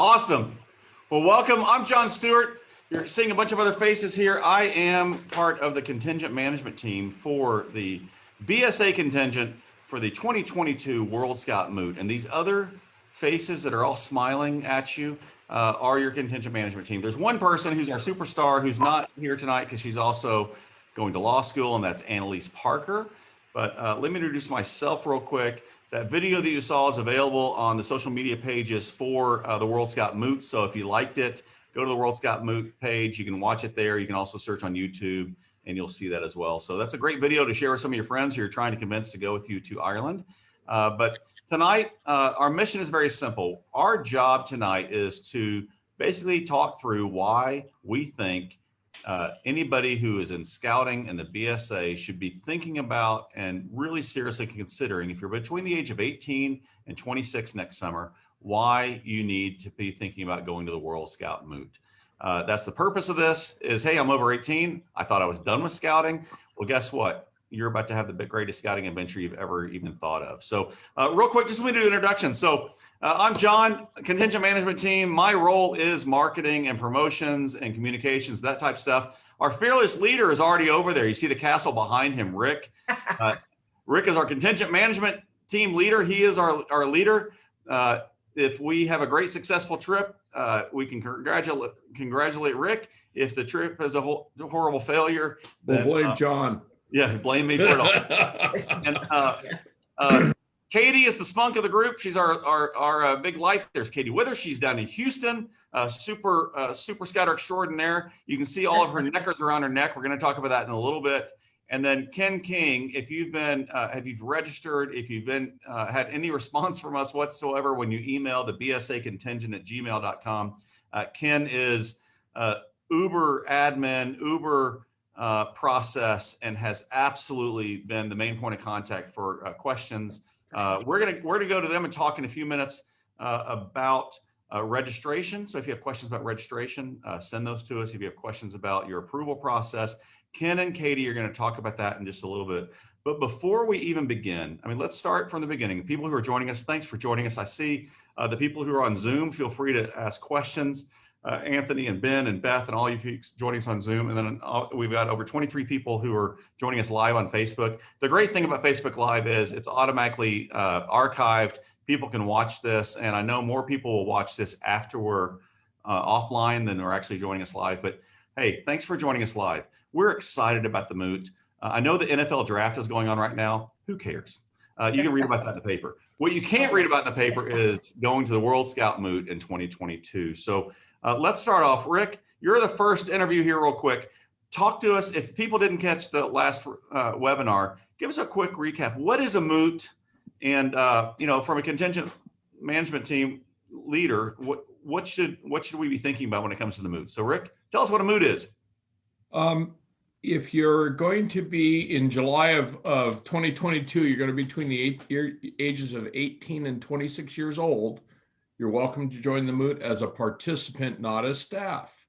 Awesome. Well, welcome. I'm John Stewart. You're seeing a bunch of other faces here. I am part of the contingent management team for the BSA contingent for the 2022 World Scout Moot. And these other faces that are all smiling at you are your contingent management team. There's one person who's our superstar who's not here tonight because she's also going to law school, and that's Annalise Parker. But let me introduce myself real quick. That video that you saw is available on the social media pages for the World Scout Moot. So if you liked it, go to the World Scout Moot page. You can watch it there. You can also search on YouTube and you'll see that as well. So that's a great video to share with some of your friends who you're trying to convince to go with you to Ireland. But tonight, our mission is very simple. Our job tonight is to basically talk through why we think anybody who is in scouting and the BSA should be thinking about and really seriously considering, if you're between the age of 18 and 26 next summer, why you need to be thinking about going to the World Scout Moot. That's the purpose of this is, hey, I'm over 18. I thought I was done with scouting. Well, guess what? You're about to have the greatest scouting adventure you've ever even thought of. So real quick, just let me do an introduction. So I'm John, contingent management team. My role is marketing and promotions and communications, that type of stuff. Our fearless leader is already over there. You see the castle behind him, Rick. Rick is our contingent management team leader. He is our leader. If we have a great successful trip, we can congratulate Rick. If the trip is a horrible failure, we'll blame John. Yeah, blame me for it all. And Katie is the spunk of the group. She's our big light. There's Katie Withers. She's down in Houston, super scouter extraordinaire. You can see all of her neckers around her neck. We're going to talk about that in a little bit. And then Ken King, if you've been, if you've registered, if you've been had any response from us whatsoever when you email the bsacontingent@gmail.com, Ken is uber admin, uber process, and has absolutely been the main point of contact for questions. We're gonna go to them and talk in a few minutes about registration. So if you have questions about registration, send those to us. If you have questions about your approval process, Ken and Katie are going to talk about that in just a little bit. But before we even begin, I mean, let's start from the beginning. People who are joining us, thanks for joining us. I see the people who are on Zoom, feel free to ask questions. Anthony and Ben and Beth and all you joining us on Zoom. And then we've got over 23 people who are joining us live on Facebook. The great thing about Facebook Live is it's automatically archived. People can watch this. And I know more people will watch this after we're offline than are actually joining us live. But hey, thanks for joining us live. We're excited about the Moot. I know the NFL draft is going on right now. Who cares? You can read about that in the paper. What you can't read about in the paper is going to the World Scout Moot in 2022. So let's start off. Rick, you're the first interview here real quick. Talk to us. If people didn't catch the last webinar, give us a quick recap. What is a Moot? And from a contingent management team leader, what should we be thinking about when it comes to the Moot? So Rick, tell us what a Moot is. If you're going to be in July of 2022, you're going to be between the ages of 18 and 26 years old. You're welcome to join the Moot as a participant, not as staff.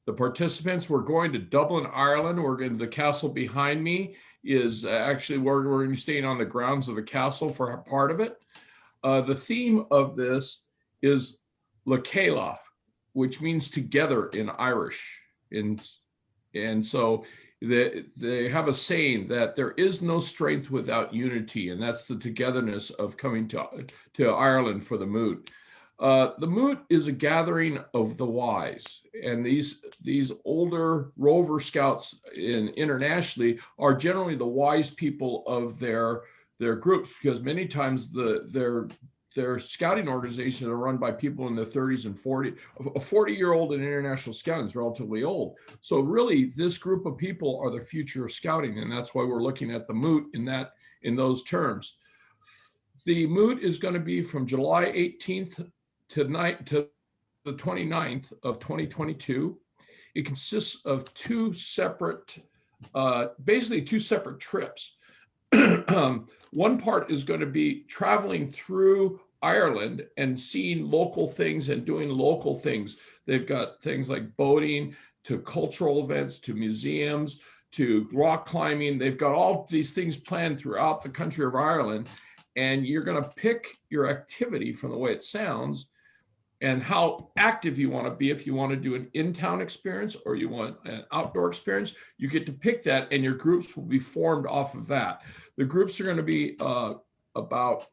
The participants, we're going to Dublin, Ireland. We're going to the castle behind me is actually where we're going to be staying on the grounds of the castle for a part of it. The theme of this is Lacéla, which means together in Irish. And so they have a saying that there is no strength without unity, and that's the togetherness of coming to Ireland for the Moot. The Moot is a gathering of the wise, and these older rover scouts internationally are generally the wise people of their groups, because many times their scouting organizations are run by people in their 30s and 40s. A 40-year-old in international scouting is relatively old. So really, this group of people are the future of scouting, and that's why we're looking at the Moot in those terms. The Moot is going to be from July 18th to the 29th of 2022. It consists of basically two separate trips. One part is going to be traveling through Ireland and seeing local things and doing local things. They've got things like boating, to cultural events, to museums, to rock climbing. They've got all these things planned throughout the country of Ireland. And you're going to pick your activity from the way it sounds. and how active you want to be. If you want to do an in-town experience or you want an outdoor experience, you get to pick that, and your groups will be formed off of that. The groups are going to be about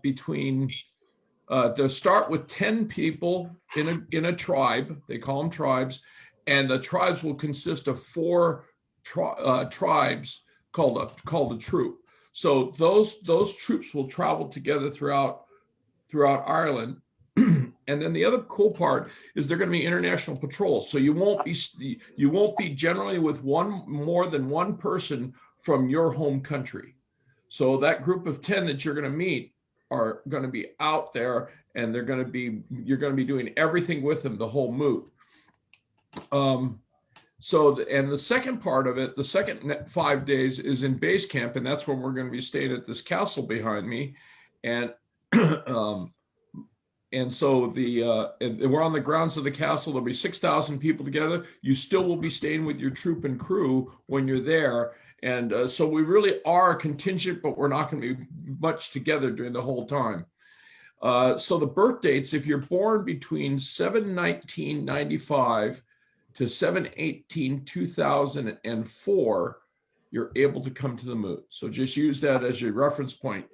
between to start with 10 people in a tribe. They call them tribes, and the tribes will consist of 4 tribes called a troop. So those troops will travel together throughout Ireland. And then the other cool part is they're going to be international patrols. So you won't be generally with more than one person from your home country. So that group of 10 that you're going to meet are going to be out there, and you're going to be doing everything with them the whole moot. And the second part of it, the second 5 days, is in base camp, and that's when we're going to be staying at this castle behind me, and and so and we're on the grounds of the castle. There'll be 6,000 people together. You still will be staying with your troop and crew when you're there. And so we really are a contingent, but we're not going to be much together during the whole time. So the birth dates, if you're born between 7/19/95 to 7/18/2004, you're able to come to the moot. So just use that as your reference point.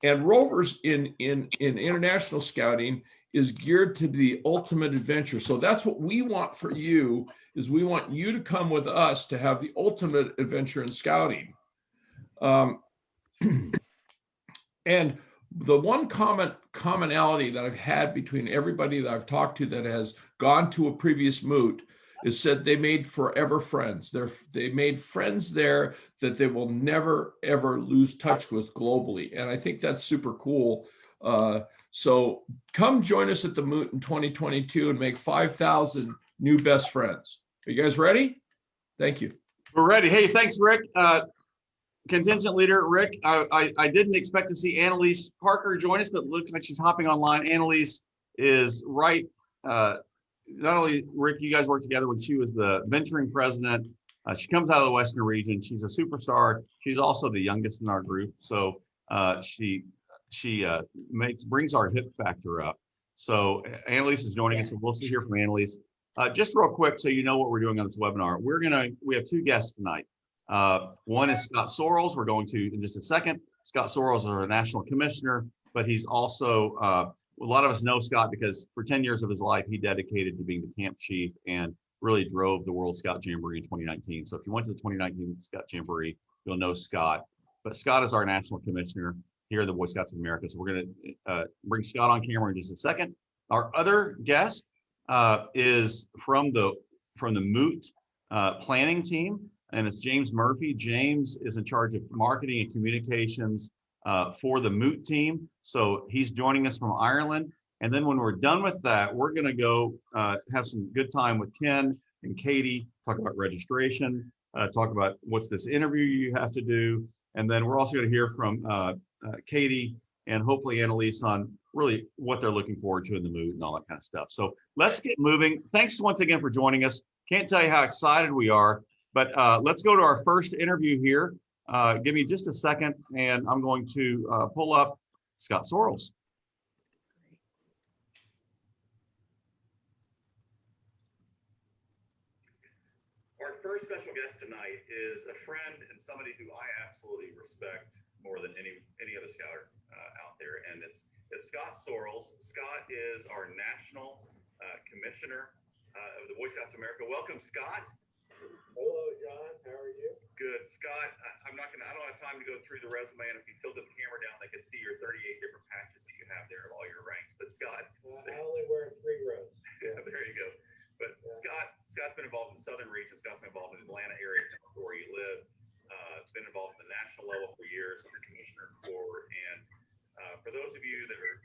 And Rovers in international scouting is geared to the ultimate adventure. So that's what we want for you, is we want you to come with us to have the ultimate adventure in scouting. And the one commonality that I've had between everybody that I've talked to that has gone to a previous moot is said they made forever friends. They made friends there that they will never, ever lose touch with globally. And I think that's super cool. So come join us at the moot in 2022 and make 5,000 new best friends. Are you guys ready? Thank you. We're ready. Hey, thanks, Rick. Contingent leader Rick. I didn't expect to see Annalise Parker join us, but it looks like she's hopping online. Annalise is right. Not only, Rick, you guys worked together when she was the venturing president. She comes out of the Western region. She's a superstar. She's also the youngest in our group. So she brings our hip factor up. So Annalise is joining us, and we'll see here from Annalise. Just real quick, so you know what we're doing on this webinar. We have 2 guests tonight. One is Scott Sorrells. We're going to in just a second. Scott Sorrells is our national commissioner, but he's also a lot of us know Scott because for 10 years of his life, he dedicated to being the camp chief and really drove the World Scout Jamboree in 2019. So if you went to the 2019 Scout Jamboree, you'll know Scott. But Scott is our national commissioner here at the Boy Scouts of America. So we're going to bring Scott on camera in just a second. Our other guest is from the Moot planning team, and it's James Murphy. James is in charge of marketing and communications for the Moot team. So he's joining us from Ireland. And then when we're done with that, we're going to go have some good time with Ken and Katie, talk about registration, talk about what's this interview you have to do. And then we're also going to hear from Katie and hopefully Annalise on really what they're looking forward to in the mood and all that kind of stuff. So let's get moving. Thanks once again for joining us. Can't tell you how excited we are, but let's go to our first interview here. Give me just a second, and I'm going to pull up Scott Sorrells. Our first special guest tonight is a friend and somebody who I absolutely respect more than any other scouter out there, and it's Scott Sorrells. Scott is our national commissioner of the Boy Scouts of America. Welcome, Scott. Hello, John. How are you? Good, Scott. I don't have time to go through the resume, and if you tilted the camera down, they could see your 38 different patches that you have there of all your ranks. But Scott, I only wear 3 rows. Yeah, there you go. But yeah. Scott's been involved in the southern region. Scott's been involved in the Atlanta area where you live. Been involved in the national level for years under Commissioner Corps. And for those of you that are,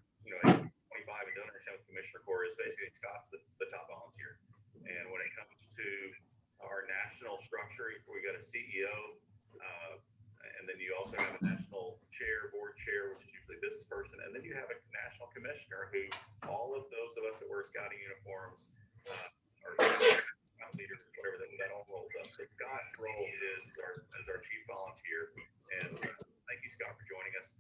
25 and don't understand what Commissioner Corps is, basically Scott's the top volunteer. And when it comes to our national structure, we got a CEO, and then you also have a national chair, board chair, which is usually a business person, and then you have a national commissioner who all of those of us that wear scouting uniforms are leaders, whatever that all rolls up. So Scott's role is as our chief volunteer, and thank you, Scott, for joining us.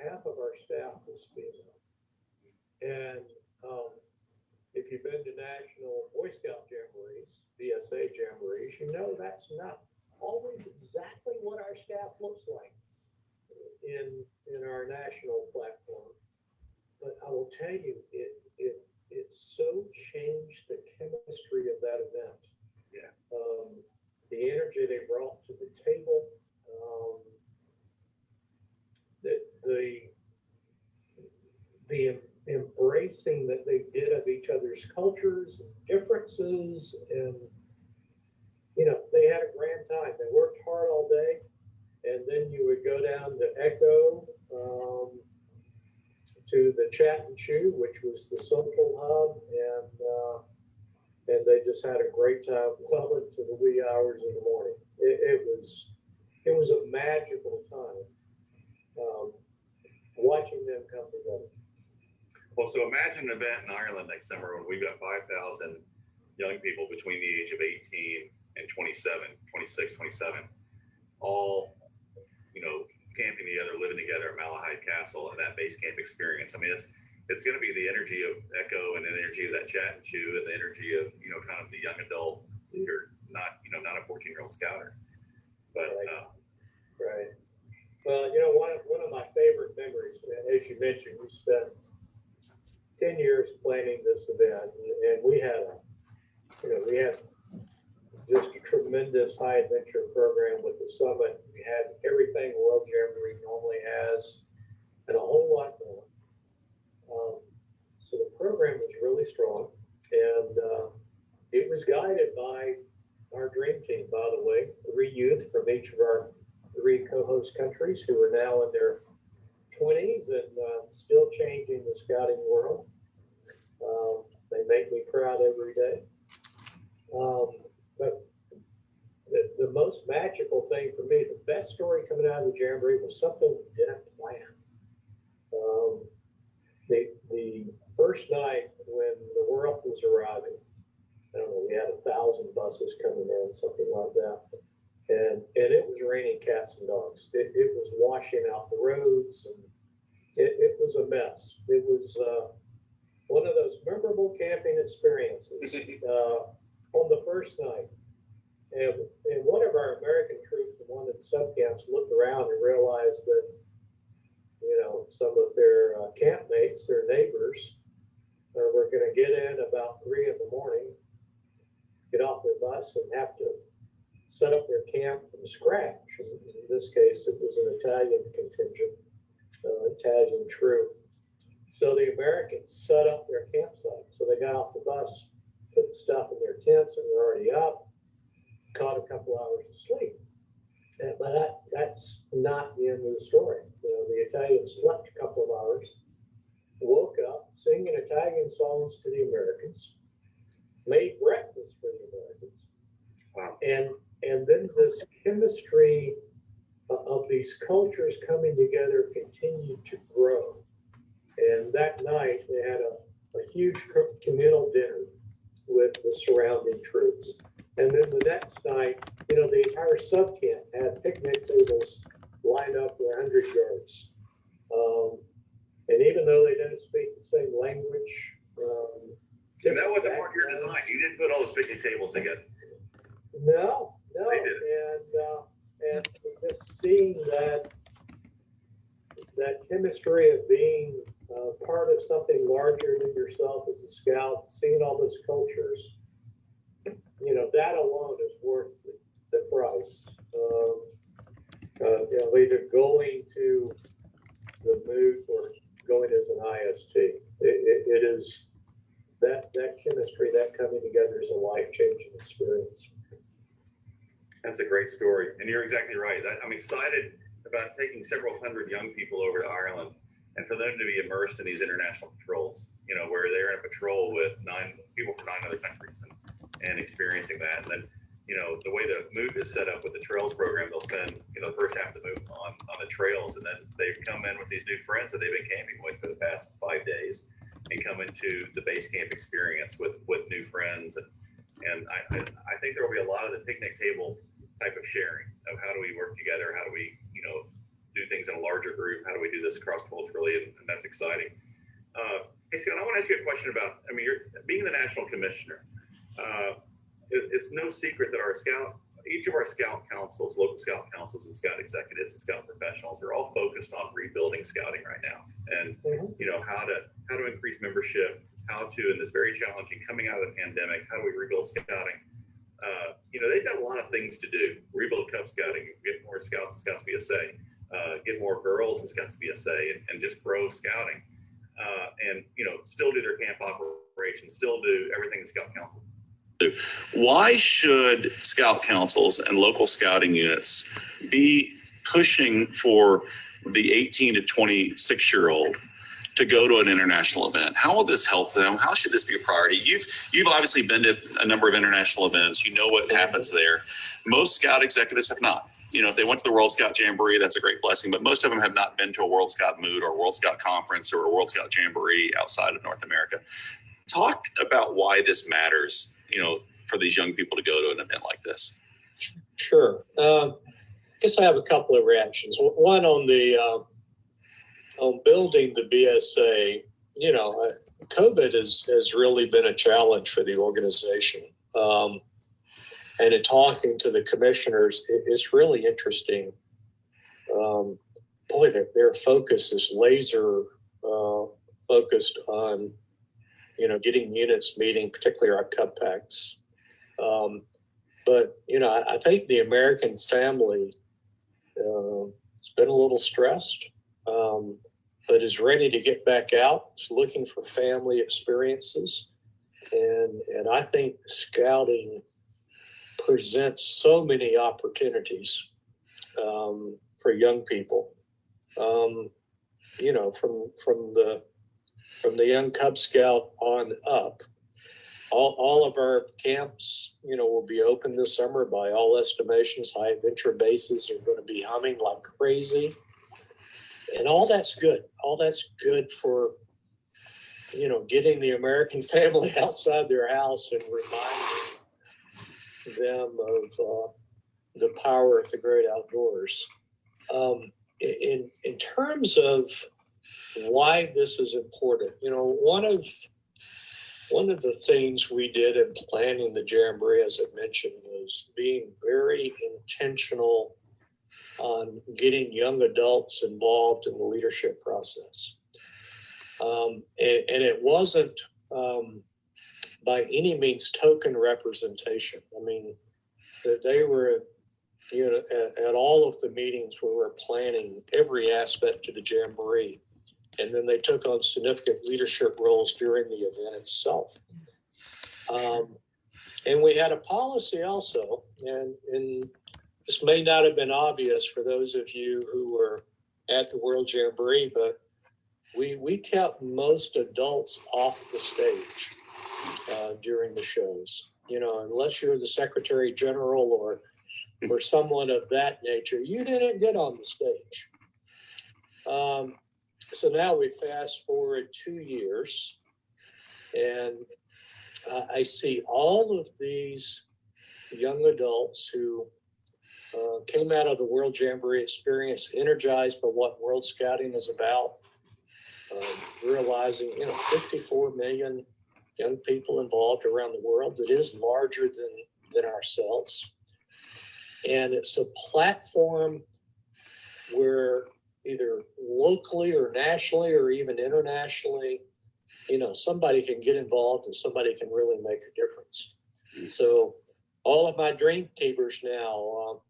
half of our staff was female. And if you've been to National Boy Scout Jamborees, BSA Jamborees, you know that's not always exactly what our staff looks like in our national platform. But I will tell you, it so changed the chemistry of that event. Yeah. The energy they brought to the table, the embracing that they did of each other's cultures and differences, and they had a grand time. They worked hard all day, and then you would go down to Echo, to the Chat and Chew, which was the social hub, and they just had a great time well into the wee hours of the morning. It was a magical time watching them come together. Well, so imagine an event in Ireland next summer when we've got 5,000 young people between the age of 18 and 26, 27, all, camping together, living together at Malahide Castle, and that base camp experience. I mean, it's going to be the energy of Echo and the energy of that Chat and Chew and the energy of, kind of the young adult leader, not a 14-year-old scouter. But, Right. Well, one of my favorite memories, as you mentioned, we spent 10 years planning this event, and we had just a tremendous high adventure program with the summit. We had everything World Jamboree normally has and a whole lot more. So the program was really strong, and it was guided by our dream team, by the way, 3 youth from each of our 3 co-host countries who are now in their 20s and still changing the scouting world. They make me proud every day. But the most magical thing for me, the best story coming out of the Jamboree was something we didn't plan. The first night when the world was arriving, I don't know, we had 1,000 buses coming in, something like that. And it was raining cats and dogs. It was washing out the roads, and it was a mess. It was one of those memorable camping experiences on the first night. And one of our American troops in one of the subcamps looked around and realized that, some of their campmates, their neighbors, were going to get in about 3 in the morning, get off their bus, and have to set up their camp from scratch. In this case, it was an Italian contingent, Italian troop. So the Americans set up their campsite. So they got off the bus, put the stuff in their tents that were already up, caught a couple hours of sleep. But that's not the end of the story. The Italians slept a couple of hours, woke up singing Italian songs to the Americans, made breakfast for the Americans. Wow. And then this chemistry of these cultures coming together continued to grow. And that night they had a huge communal dinner with the surrounding troops. And then the next night, the entire subcamp had picnic tables lined up for 100 yards. And even though they didn't speak the same language, and that wasn't part of your design. You didn't put all those picnic tables together. No. They did it. And just seeing that chemistry of being part of something larger than yourself as a scout, seeing all those cultures, that alone is worth the price. Either going to the Moot or going as an IST. It is that chemistry, that coming together is a life-changing experience. That's a great story. And you're exactly right. I'm excited about taking several hundred young people over to Ireland and for them to be immersed in these international patrols, where they're in a patrol with 9 people from 9 other countries and experiencing that. And then, the way the Moot is set up with the trails program, they'll spend, the first half of the Moot on the trails, and then they come in with these new friends that they've been camping with for the past 5 days and come into the base camp experience with new friends. And I think there will be a lot of the picnic table type of sharing of how do we work together, how do we, do things in a larger group? How do we do this cross-culturally? And that's exciting. Hey, Scott, I want to ask you a question about, I mean, you're being the national commissioner. It's no secret that each of our scout councils, local scout councils and scout executives and scout professionals are all focused on rebuilding scouting right now. And, you know, how to increase membership, how to, in this very challenging, coming out of the pandemic, how do we rebuild scouting? You know, they've got a lot of things to do. Rebuild Cub Scouting, get more scouts and Scouts BSA, get more girls in Scouts BSA, and just grow scouting. And, you know, still do their camp operations, still do everything the Scout Council do. Why should Scout Councils and local scouting units be pushing for the 18 to 26-year-old to go to an international event? How will this help them? How should this be a priority? You've obviously been to a number of international events. You know what happens there. Most Scout executives have not. You know, if they went to the World Scout Jamboree, that's a great blessing, but most of them have not been to a World Scout Moot or a World Scout Conference or a World Scout Jamboree outside of North America. Talk about why this matters, you know, for these young people to go to an event like this. Sure. I guess I have a couple of reactions. One on the on building the BSA. You know, COVID has really been a challenge for the organization. And in talking to the commissioners, it's really interesting. Boy, their focus is laser focused on, you know, getting units meeting, particularly our Cub packs. But, you know, I think the American family has been a little stressed, but is ready to get back out. It's looking for family experiences. And I think scouting presents so many opportunities for young people. You know, from the young Cub Scout on up. All of our camps, you know, will be open this summer by all estimations. High adventure bases are going to be humming like crazy. And all that's good. All that's good for, you know, getting the American family outside their house and reminding them of the power of the great outdoors. In terms of why this is important, you know, one of the things we did in planning the Jamboree, as I mentioned, was being very intentional on getting young adults involved in the leadership process. And it wasn't by any means token representation. I mean, that they were, you know, at all of the meetings we were planning every aspect of the Jamboree. And then they took on significant leadership roles during the event itself. And we had a policy also, and this may not have been obvious for those of you who were at the World Jamboree, but we kept most adults off the stage during the shows. You know, unless you're the Secretary General or someone of that nature, you didn't get on the stage. So now we fast forward 2 years, and I see all of these young adults who came out of the World Jamboree experience energized by what World Scouting is about, realizing, you know, 54 million young people involved around the world. That is larger than ourselves. And it's a platform where either locally or nationally or even internationally, you know, somebody can get involved and somebody can really make a difference. So all of my dream teamers now,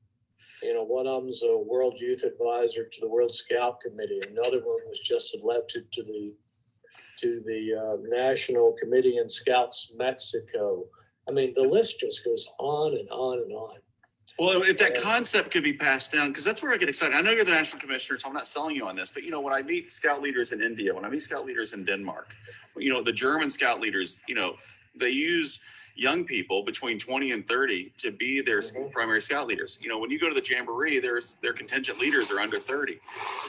you know, one of them's a World Youth Advisor to the World Scout Committee. Another one was just elected to the National Committee in Scouts Mexico. I mean, the list just goes on and on and on. Well, if that concept could be passed down, because that's where I get excited. I know you're the national commissioner, so I'm not selling you on this, but, you know, when I meet scout leaders in India, when I meet scout leaders in Denmark, you know, the German scout leaders, you know, they use young people between 20 and 30 to be their primary scout leaders. You know, when you go to the Jamboree, their contingent leaders are under 30,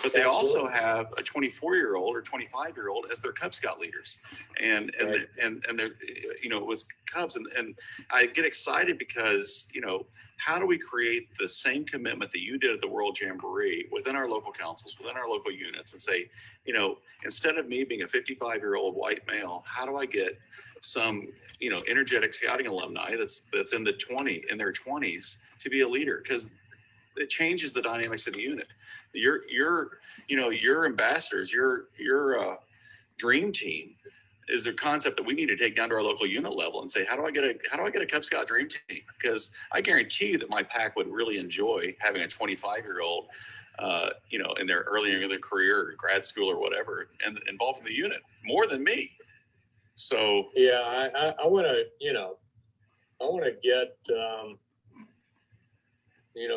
but they also have a 24-year-old or 25-year-old as their Cub Scout leaders. And they're, you know, it was Cubs. And I get excited because, you know, how do we create the same commitment that you did at the World Jamboree within our local councils, within our local units, and say, you know, instead of me being a 55-year-old white male, how do I get some, you know, energetic scouting alumni that's in their 20s to be a leader? Because it changes the dynamics of the unit. Your ambassadors, your dream team is a concept that we need to take down to our local unit level and say, how do I get a Cub Scout dream team? Because I guarantee you that my pack would really enjoy having a 25-year-old, earlier in their career or grad school or whatever, and involved in the unit more than me. So yeah, I want to, get,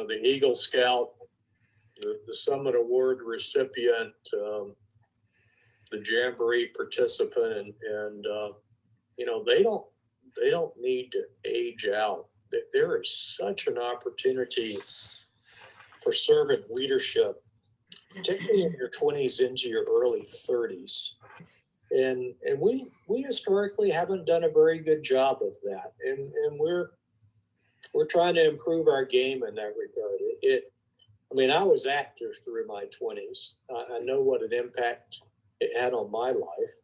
the Eagle Scout, the Summit Award recipient, the Jamboree participant, and they don't need to age out. There is such an opportunity for servant leadership, particularly in your 20s into your early 30s. And we historically haven't done a very good job of that. And we're trying to improve our game in that regard. I was active through my 20s. I know what an impact it had on my life.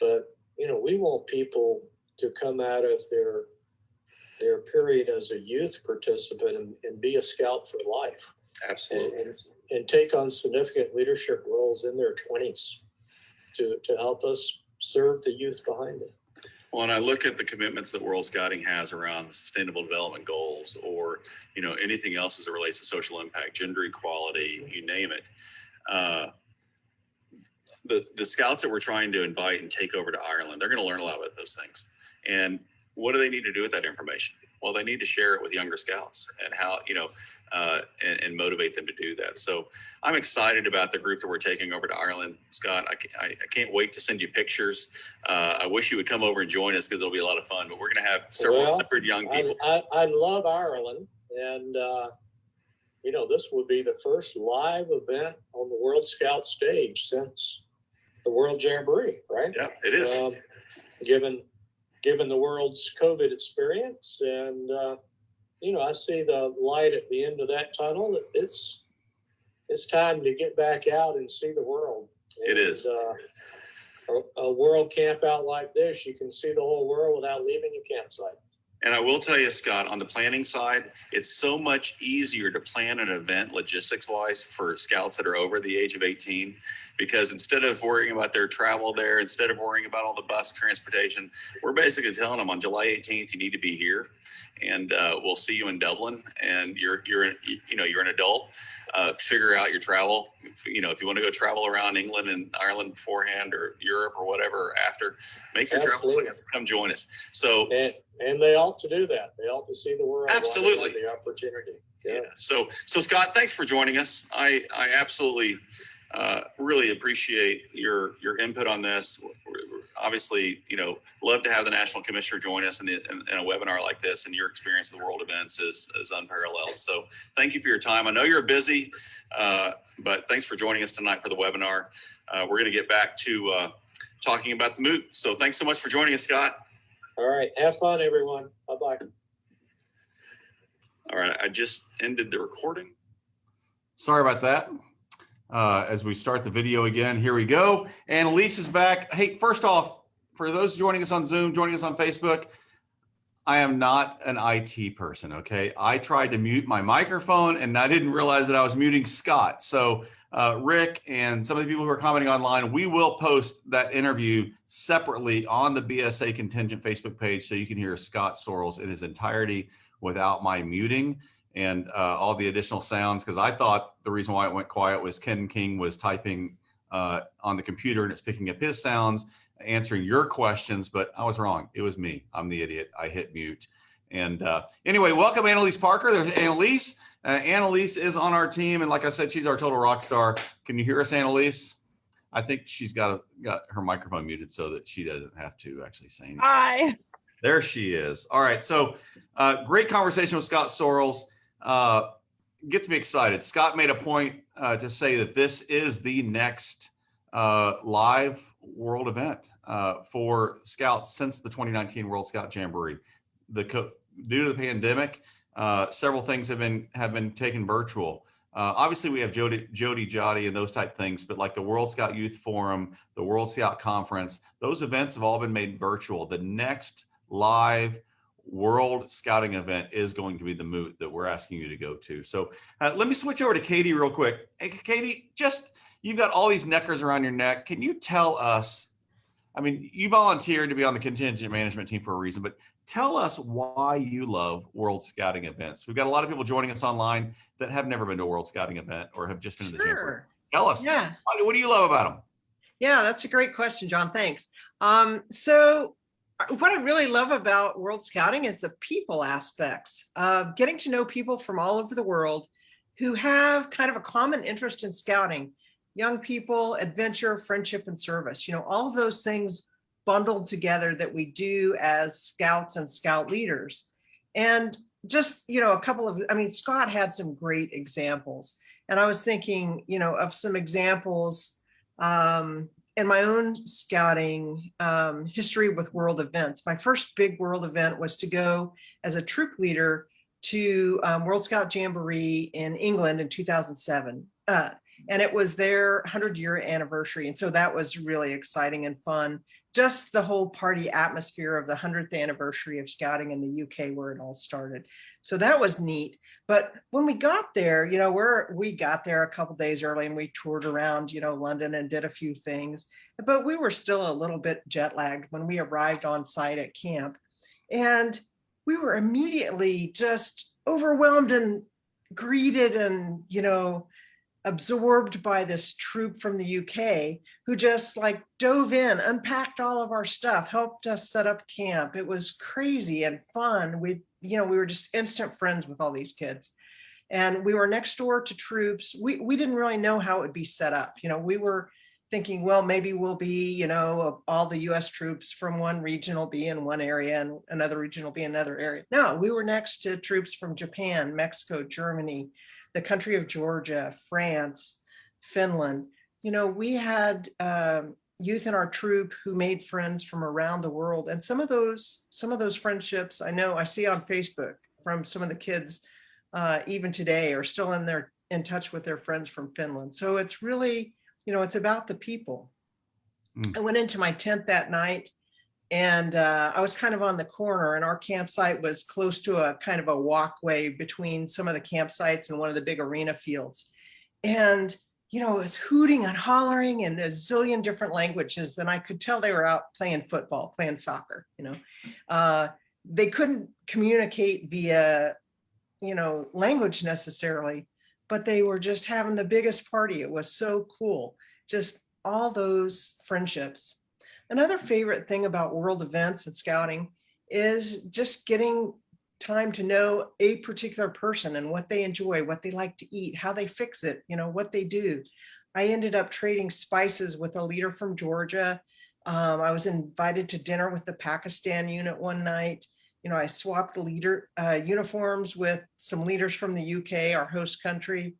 But we want people to come out of their period as a youth participant and be a scout for life. absolutely. And take on significant leadership roles in their 20s to help us serve the youth behind them. Well, and I look at the commitments that World Scouting has around the Sustainable Development Goals, or anything else as it relates to social impact, gender equality, you name it. The scouts that we're trying to invite and take over to Ireland, they're going to learn a lot about those things. And what do they need to do with that information? Well, they need to share it with younger scouts and how, and motivate them to do that. So I'm excited about the group that we're taking over to Ireland. Scott, I can't wait to send you pictures. I wish you would come over and join us because it'll be a lot of fun, but we're going to have several hundred young people. I love Ireland. And, this would be the first live event on the World Scout stage since the World Jamboree, right? Yeah, it is. Given the world's COVID experience, and I see the light at the end of that tunnel. It's time to get back out and see the world. It is. A world camp out like this, you can see the whole world without leaving your campsite. And I will tell you, Scott, on the planning side, it's so much easier to plan an event logistics-wise for scouts that are over the age of 18, because instead of worrying about their travel there, instead of worrying about all the bus transportation, we're basically telling them on July 18th, you need to be here, and we'll see you in Dublin, and you're an adult. Figure out your travel. If you want to go travel around England and Ireland beforehand, or Europe or whatever after, make your travel plans. Come join us. So and they ought to do that. They ought to see the world. Absolutely. The opportunity. Yeah. So Scott, thanks for joining us. I absolutely really appreciate your input on this. We're obviously, love to have the National Commissioner join us in a webinar like this, and your experience of the world events is unparalleled. So thank you for your time. I know you're busy, but thanks for joining us tonight for the webinar. We're going to get back to talking about the Moot. So thanks so much for joining us, Scott. All right. Have fun, everyone. Bye-bye. All right. I just ended the recording. Sorry about that. As we start the video again, here we go. Annalise is back. Hey, first off, for those joining us on Zoom, joining us on Facebook, I am not an IT person, okay? I tried to mute my microphone and I didn't realize that I was muting Scott. So Rick and some of the people who are commenting online, we will post that interview separately on the BSA Contingent Facebook page so you can hear Scott Sorrells in his entirety without my muting and all the additional sounds, because I thought the reason why it went quiet was Ken King was typing on the computer and it's picking up his sounds, answering your questions, but I was wrong. It was me. I'm the idiot. I hit mute. And anyway, welcome Annalise Parker. There's Annalise. Annalise is on our team, and like I said, she's our total rock star. Can you hear us, Annalise? I think she's got her microphone muted so that she doesn't have to actually say anything. Hi. There she is. All right. So great conversation with Scott Sorrells. Gets me excited. Scott made a point to say that this is the next live world event for Scouts since the 2019 World Scout Jamboree. Due to the pandemic, several things have been taken virtual. Obviously, we have Jody Jotty and those type things, but like the World Scout Youth Forum, the World Scout Conference, those events have all been made virtual. The next live World Scouting event is going to be the Moot that we're asking you to go to. So let me switch over to Katie real quick. Hey, Katie, you've got all these neckers around your neck. Can you tell us, I mean, you volunteered to be on the contingent management team for a reason, but tell us why you love World Scouting events. We've got a lot of people joining us online that have never been to a World Scouting event or have just been to the Jamboree. Tell us, what do you love about them? Yeah, that's a great question, John. Thanks. So what I really love about World Scouting is the people aspects of getting to know people from all over the world who have kind of a common interest in scouting. Young people, adventure, friendship, and service. All of those things bundled together that we do as scouts and scout leaders. And just, a couple of, Scott had some great examples. And I was thinking, of some examples in my own scouting history with world events. My first big world event was to go as a troop leader to World Scout Jamboree in England in 2007. And it was their 100-year anniversary. And so that was really exciting and fun. Just the whole party atmosphere of the 100th anniversary of scouting in the UK where it all started. So that was neat. But when we got there, we got there a couple days early and we toured around, London and did a few things. But we were still a little bit jet lagged when we arrived on site at camp. And we were immediately just overwhelmed and greeted and, absorbed by this troop from the UK who just dove in, unpacked all of our stuff, helped us set up camp. It was crazy and fun. We were just instant friends with all these kids. And we were next door to troops. We didn't really know how it would be set up. We were thinking, well, maybe we'll be, all the US troops from one region will be in one area and another region will be in another area. No, we were next to troops from Japan, Mexico, Germany, the country of Georgia, France, Finland. We had youth in our troop who made friends from around the world. And some of those friendships I see on Facebook from some of the kids even today are still in touch with their friends from Finland. So it's really, it's about the people. I went into my tent that night and I was kind of on the corner and our campsite was close to a kind of a walkway between some of the campsites and one of the big arena fields. And, it was hooting and hollering in a zillion different languages. And I could tell they were out playing football, playing soccer, They couldn't communicate via, language necessarily, but they were just having the biggest party. It was so cool. Just all those friendships. Another favorite thing about world events and scouting is just getting time to know a particular person and what they enjoy, what they like to eat, how they fix it, what they do. I ended up trading spices with a leader from Georgia. I was invited to dinner with the Pakistan unit one night. I swapped uniforms with some leaders from the UK, our host country.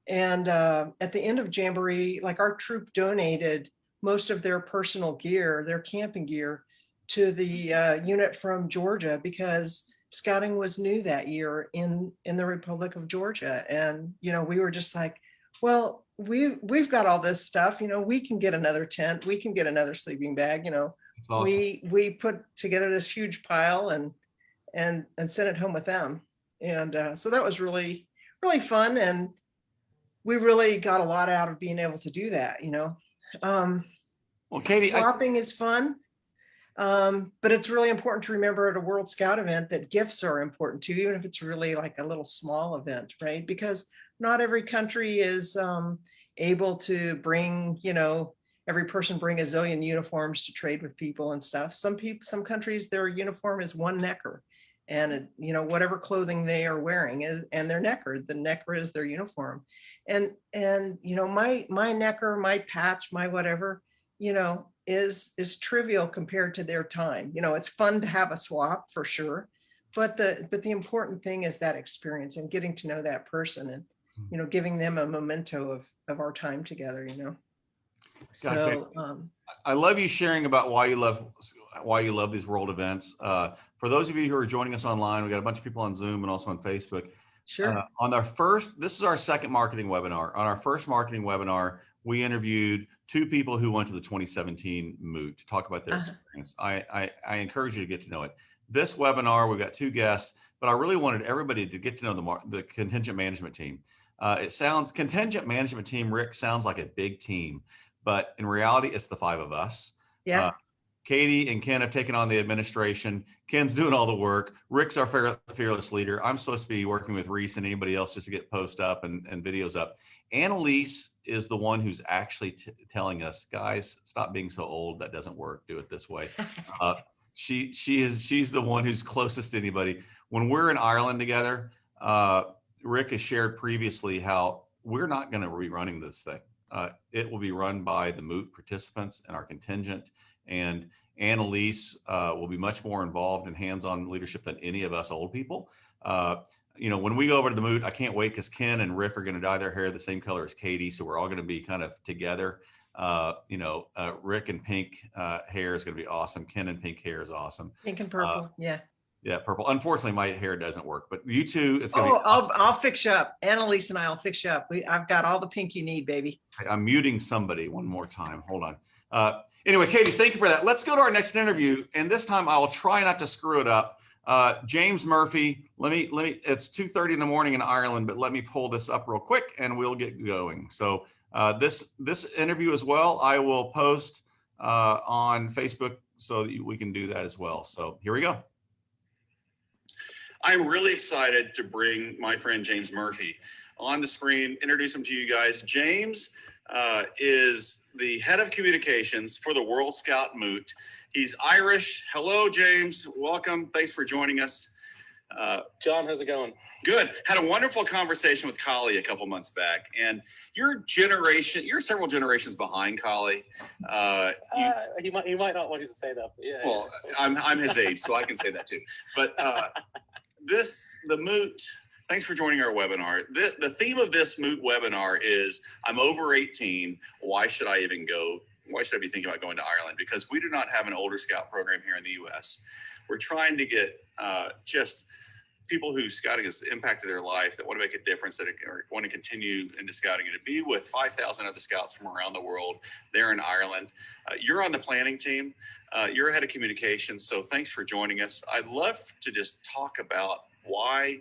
And at the end of Jamboree, our troop donated most of their personal gear, their camping gear, to the unit from Georgia because scouting was new that year in the Republic of Georgia. And, we were just like, well, we've got all this stuff, we can get another tent, we can get another sleeping bag, That's awesome. we put together this huge pile and sent it home with them. And so that was really, really fun. And we really got a lot out of being able to do that, Well, Katie, swapping is fun. But it's really important to remember at a World Scout event that gifts are important too, even if it's really like a little small event, right? Because not every country is able to bring, every person bring a zillion uniforms to trade with people and stuff. Some countries, their uniform is one necker. And whatever clothing they are wearing is, and their necker, the necker is their uniform. And my necker, my patch, my whatever, is trivial compared to their time. It's fun to have a swap for sure, but the important thing is that experience and getting to know that person and, giving them a memento of our time together, So, I love you sharing about why you love these world events. For those of you who are joining us online, we got a bunch of people on Zoom and also on Facebook. sure. This is our second marketing webinar. On our first marketing webinar, we interviewed 2 people who went to the 2017 Moot to talk about their experience. I encourage you to get to know it. This webinar, we've got 2 guests, but I really wanted everybody to get to know the contingent management team. Contingent management team, Rick, sounds like a big team, but in reality, it's the 5 of us. Yeah. Katie and Ken have taken on the administration. Ken's doing all the work. Rick's our fearless leader. I'm supposed to be working with Reese and anybody else just to get posts up and videos up. Annalise is the one who's actually telling us, guys, stop being so old. That doesn't work. Do it this way. She's the one who's closest to anybody. When we're in Ireland together, Rick has shared previously how we're not going to be running this thing. It will be run by the Moot participants and our contingent. And Annalise will be much more involved in hands-on leadership than any of us old people. When we go over to the Moot, I can't wait because Ken and Rick are going to dye their hair the same color as Katie. So we're all going to be kind of together. Rick and pink hair is going to be awesome. Ken and pink hair is awesome. Pink and purple. Yeah. Yeah, purple. Unfortunately, my hair doesn't work, but you two, it's going to be awesome. I'll fix you up. Annalise and I will fix you up. I've got all the pink you need, baby. I'm muting somebody one more time. Hold on. Anyway, Katie, thank you for that. Let's go to our next interview. And this time I will try not to screw it up. James Murphy, it's 2:30 in the morning in Ireland, but let me pull this up real quick and we'll get going. So this interview as well, I will post on Facebook so that we can do that as well. So here we go. I'm really excited to bring my friend James Murphy on the screen, introduce him to you guys. James is the head of communications for the World Scout Moot. He's Irish. Hello, James. Welcome. Thanks for joining us. John, how's it going? Good. Had a wonderful conversation with Kali a couple months back, and you're several generations behind Kali. He might not want you to say that, but yeah. Well, I'm his age, so I can say that too. But the Moot. Thanks for joining our webinar. The theme of this Moot webinar is I'm over 18. Why should I even go? Why should I be thinking about going to Ireland? Because we do not have an older scout program here in the U.S. We're trying to get just people who scouting has impacted their life, that want to make a difference, that want to continue into scouting, and to be with 5,000 other scouts from around the world there in Ireland. You're on the planning team. You're head of communications. So thanks for joining us. I'd love to just talk about why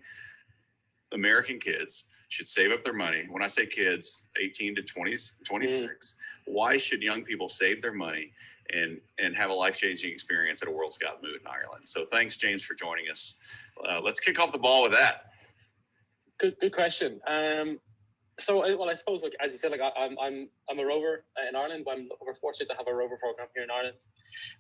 American kids should save up their money. When I say kids, 18 to 26, why should young people save their money and have a life-changing experience at a World Scout Moot in Ireland? So thanks, James, for joining us. Let's kick off the ball with that. Good question. I suppose, like as you said, like I'm a rover in Ireland. We're fortunate to have a rover program here in Ireland,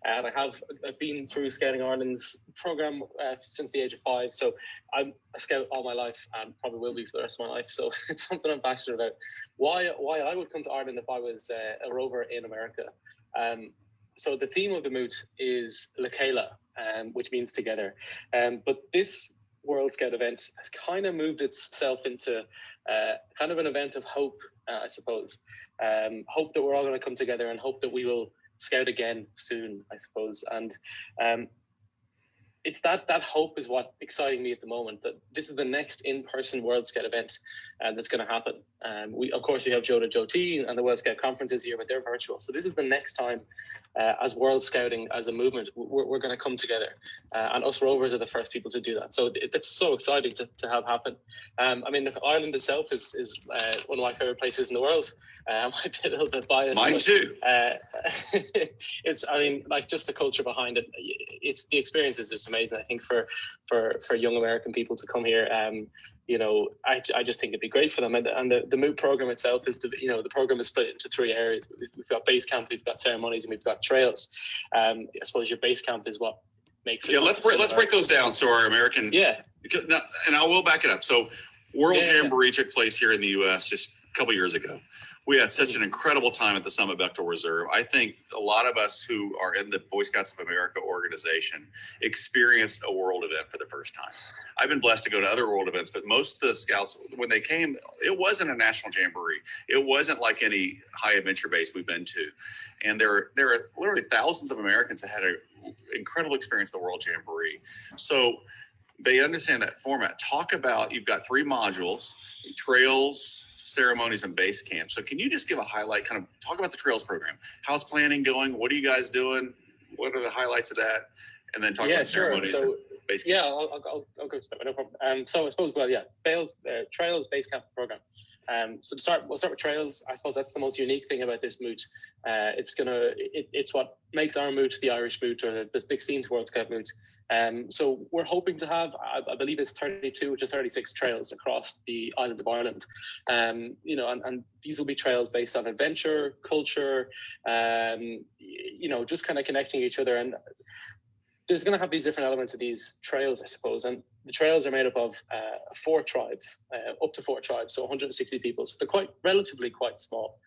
and I've been through Scouting Ireland's program since the age of 5. So I'm a scout all my life, and probably will be for the rest of my life. So it's something I'm passionate about. Why I would come to Ireland if I was a rover in America. So the theme of the Moot is Lekela, which means together. But this World Scout event has kind of moved itself into kind of an event of hope, I suppose. Hope that we're all going to come together, and hope that we will scout again soon, I suppose. And it's that hope is what exciting me at the moment, that this is the next in-person World Scout event that's going to happen. We have Joe to Joe T and the World Scout Conference is here, but they're virtual. So this is the next time as World Scouting, as a movement, we're going to come together. And us rovers are the first people to do that. So it's so exciting to have happen. Ireland itself is one of my favorite places in the world. I might be a little bit biased. Mine too. Just the culture behind it. It's the experience is just amazing. I think for young American people to come here, I just think it'd be great for them. And the Moot program itself is, the program is split into 3 areas. We've got base camp, we've got ceremonies, and we've got trails. I suppose your base camp is what makes it. Yeah, let's break those down. So our American. Yeah. And I will back it up. So World Jamboree took place here in the U.S. just a couple years ago. We had such an incredible time at the Summit Bechtel Reserve. I think a lot of us who are in the Boy Scouts of America organization organization experienced a world event for the first time. I've been blessed to go to other world events, but most of the scouts, when they came, it wasn't a national jamboree. It wasn't like any high adventure base we've been to. And there are literally thousands of Americans that had an incredible experience at the World Jamboree. So they understand that format. Talk about, you've got 3 modules: trails, ceremonies, and base camp. So can you just give a highlight, kind of talk about the trails program? How's planning going? What are you guys doing? What are the highlights of that? And then talk about ceremonies. So, and base camp. Yeah, I'll go to that. No problem. So I suppose, trails, base camp program. So we'll start with trails. I suppose that's the most unique thing about this moot. It's what makes our moot the Irish moot, or the 16th World Scout Moot. So we're hoping to have, I believe it's 32 to 36 trails across the island of Ireland. And these will be trails based on adventure, culture, just kind of connecting each other. And there's going to have these different elements of these trails, I suppose. And the trails are made up of 4 tribes, up to 4 tribes, so 160 people. So they're relatively quite small.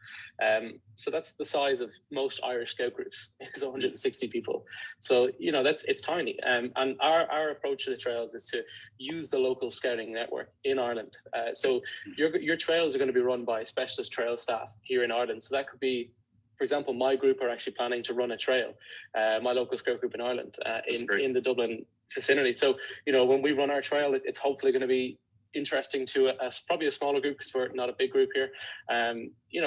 So that's the size of most Irish Scout groups, is 160 people. So, it's tiny. And our approach to the trails is to use the local scouting network in Ireland. So your trails are going to be run by specialist trail staff here in Ireland. So that could be, for example, my group are actually planning to run a trail, my local scout group in Ireland, in the Dublin vicinity. So, when we run our trail, it's hopefully going to be interesting to probably a smaller group, because we're not a big group here.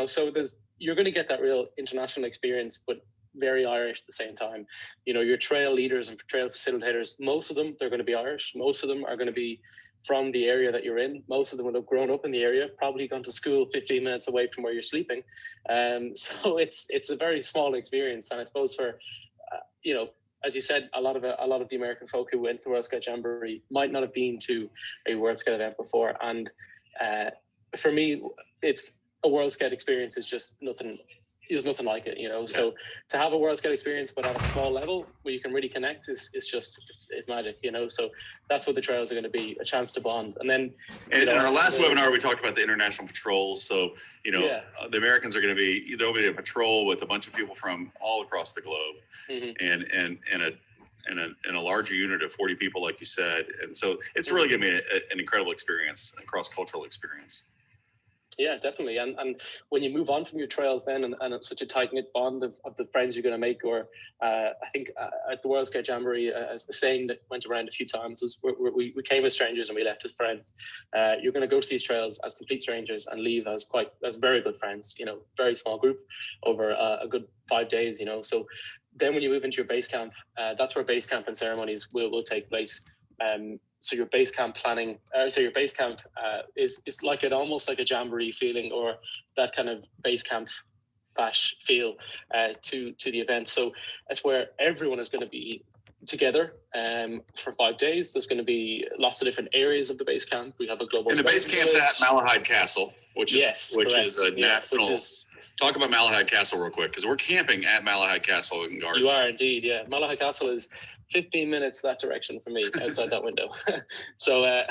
So you're going to get that real international experience, but very Irish at the same time. Your trail leaders and trail facilitators, most of them, they're going to be Irish. Most of them are going to be from the area that you're in. Most of them will have grown up in the area, probably gone to school 15 minutes away from where you're sleeping. So it's a very small experience. And I suppose for, as you said, a lot of the American folk who went to the World Scout Jamboree might not have been to a World Scout event before. And for me, it's a World Scout experience is just nothing. There's nothing like it, So to have a World Scout experience, but at a small level where you can really connect, is magic, So that's what the trails are going to be, a chance to bond. And then, in our last webinar, we talked about the international patrols. So the Americans are going to be, there'll be a patrol with a bunch of people from all across the globe, and a larger unit of 40 people, like you said. And so it's really going to be an incredible experience, a cross-cultural experience. Yeah, definitely. And when you move on from your trails then, and it's such a tight-knit bond of the friends you're going to make, or I think at the World Scout Jamboree, as the saying that went around a few times was, we came as strangers and we left as friends. You're going to go to these trails as complete strangers and leave as very good friends, very small group over a good 5 days, So then when you move into your base camp, that's where base camp and ceremonies will take place. So your base camp planning, your base camp is like almost like a jamboree feeling, or that kind of base camp bash feel to the event. So that's where everyone is going to be together for 5 days. There's going to be lots of different areas of the base camp. We have a global. And the base camp's at Malahide Castle, which is a national. Talk about Malahide Castle real quick, because we're camping at Malahide Castle in Gardens. You are indeed, yeah. Malahide Castle is 15 minutes that direction for me outside that window. So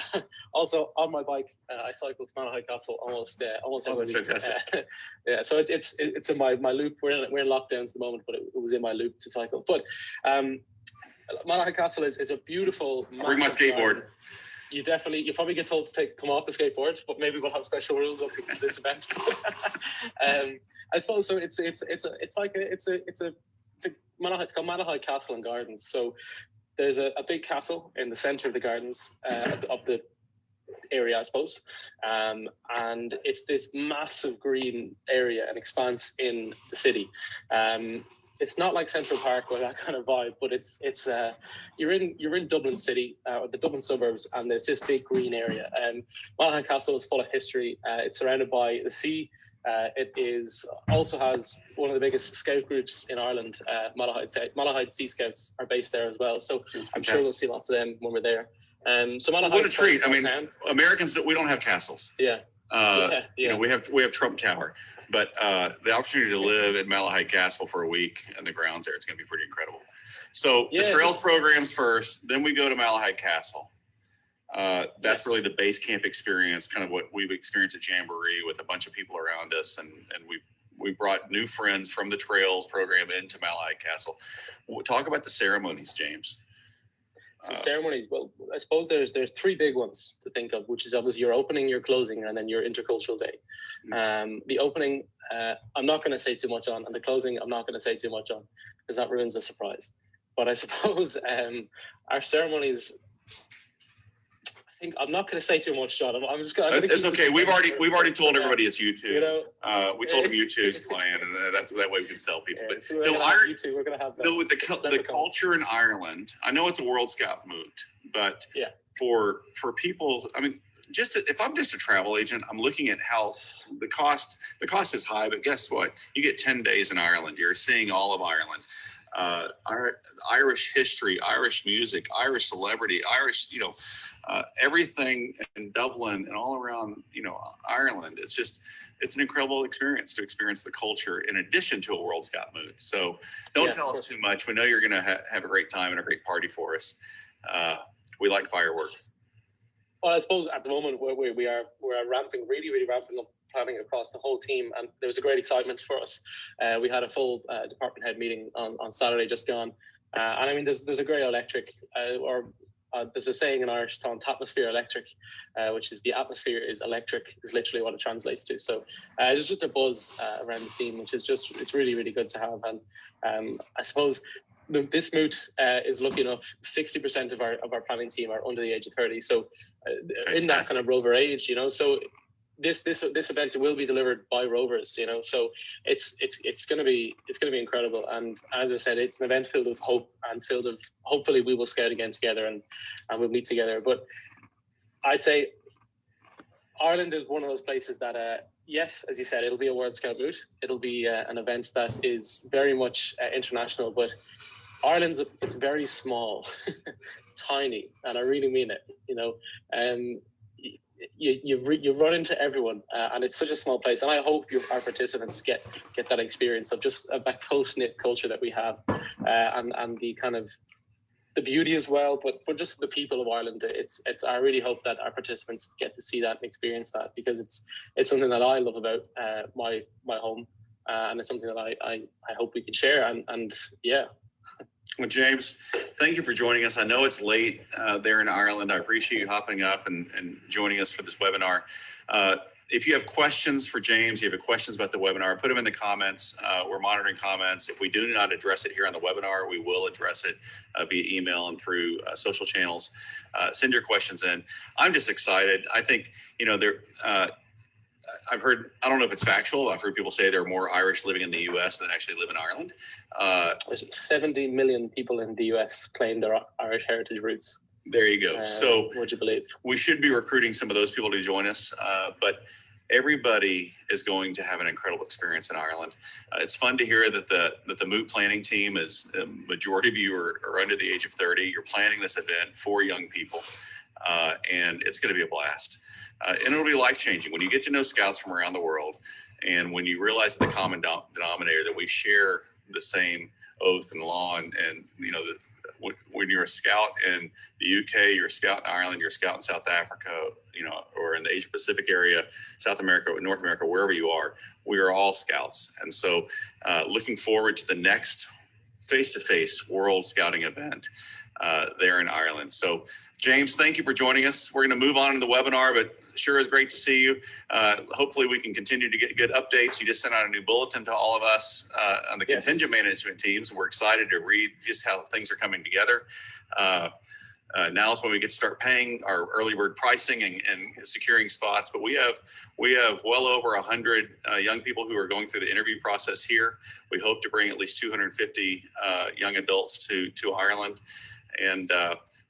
also on my bike, I cycle to Malahide Castle almost every that's week. fantastic. Yeah, so it's in my loop. We're in lockdowns at the moment, but it was in my loop to cycle. But Malahide Castle is a beautiful. Bring my skateboard. Garden. You probably get told to come off the skateboard, but maybe we'll have special rules over this event. I suppose so. It's called Malahide Castle and Gardens. So there's a big castle in the center of the gardens of the area, I suppose, and it's this massive green area and expanse in the city. It's not like Central Park or that kind of vibe, but it's you're in Dublin City or the Dublin suburbs, and there's this big green area. Malahide Castle is full of history. It's surrounded by the sea. It also has one of the biggest scout groups in Ireland. Malahide Sea Scouts are based there as well. So I'm sure we'll see lots of them when we're there. So Malahide, what a treat! I mean, Americans, we don't have castles. Yeah. We have Trump Tower, but the opportunity to live at Malahide Castle for a week and the grounds there, it's going to be pretty incredible. So the trails programs first, then we go to Malahide Castle. That's really the base camp experience, kind of what we've experienced at Jamboree with a bunch of people around us, and we brought new friends from the Trails program into Mile High Castle. Talk about the ceremonies, James. So ceremonies, well, I suppose there's three big ones to think of, which is obviously your opening, your closing, and then your intercultural day. The opening, I'm not going to say too much on, and the closing, I'm not going to say too much on, because that ruins the surprise. But I suppose our ceremonies, I think I'm not going to say too much, John. I'm just going. It's okay. We've already told everybody it's you two. You know, we told them you two is playing, and that way we can sell people. Yeah, But so we're going to have that. with the culture in Ireland, I know it's a World Scout Moot, but yeah, for people, I mean, if I'm just a travel agent, I'm looking at how the cost is high, but guess what? You get 10 days in Ireland. You're seeing all of Ireland. Irish history, Irish music, Irish celebrity, Irish, everything in Dublin and all around, Ireland. It's an incredible experience to experience the culture in addition to a World Scout Moot. So don't tell us too much. We know you're going to have a great time and a great party for us. We like fireworks. Well, I suppose at the moment we're ramping, really ramping up planning across the whole team, and there was a great excitement for us. We had a full department head meeting on Saturday just gone, and I mean there's a great electric, there's a saying in Irish called atmosphere electric, which is the atmosphere is electric, is literally what it translates to. So there's just a buzz around the team, which is it's really good to have. And I suppose this moot is lucky enough. 60% of our planning team are under the age of 30. So in that kind of rover age, so this event will be delivered by rovers, so it's going to be incredible. And as I said, it's an event filled with hope and filled of, hopefully we will scout again together and we'll meet together. But I'd say Ireland is one of those places that yes, as you said, it'll be a World Scout Moot. It'll be an event that is very much international, but Ireland's it's very small. It's tiny, and I really mean it. You run into everyone, and it's such a small place. And I hope our participants get that experience of just that close knit culture that we have, and the kind of the beauty as well. But just the people of Ireland. I really hope that our participants get to see that and experience that, because it's something that I love about my home, and it's something that I hope we can share. And yeah. Well, James, thank you for joining us. I know it's late there in Ireland. I appreciate you hopping up and joining us for this webinar. If you have questions for James, you have questions about the webinar, put them in the comments. We're monitoring comments. If we do not address it here on the webinar, we will address it via email and through social channels. Send your questions in. I'm just excited. I think, I've heard, I don't know if it's factual, I've heard people say there are more Irish living in the US than actually live in Ireland. There's 70 million people in the US claim their Irish heritage roots. There you go. So would you believe? We should be recruiting some of those people to join us, but everybody is going to have an incredible experience in Ireland. It's fun to hear that the Moot planning team is, the majority of you are under the age of 30. You're planning this event for young people, and it's going to be a blast. And it'll be life-changing when you get to know scouts from around the world, and when you realize the common denominator that we share the same oath and law, and when you're a scout in the UK, you're a scout in Ireland, you're a scout in South Africa, or in the Asia Pacific area, South America, North America, wherever you are, we are all scouts. And so looking forward to the next face-to-face World Scouting event there in Ireland. So James, thank you for joining us. We're going to move on in the webinar, but sure is great to see you. Hopefully we can continue to get good updates. You just sent out a new bulletin to all of us on the contingent management teams. We're excited to read just how things are coming together. Now is when we get to start paying our early bird pricing and securing spots. But we have well over 100 young people who are going through the interview process here. We hope to bring at least 250 young adults to Ireland. And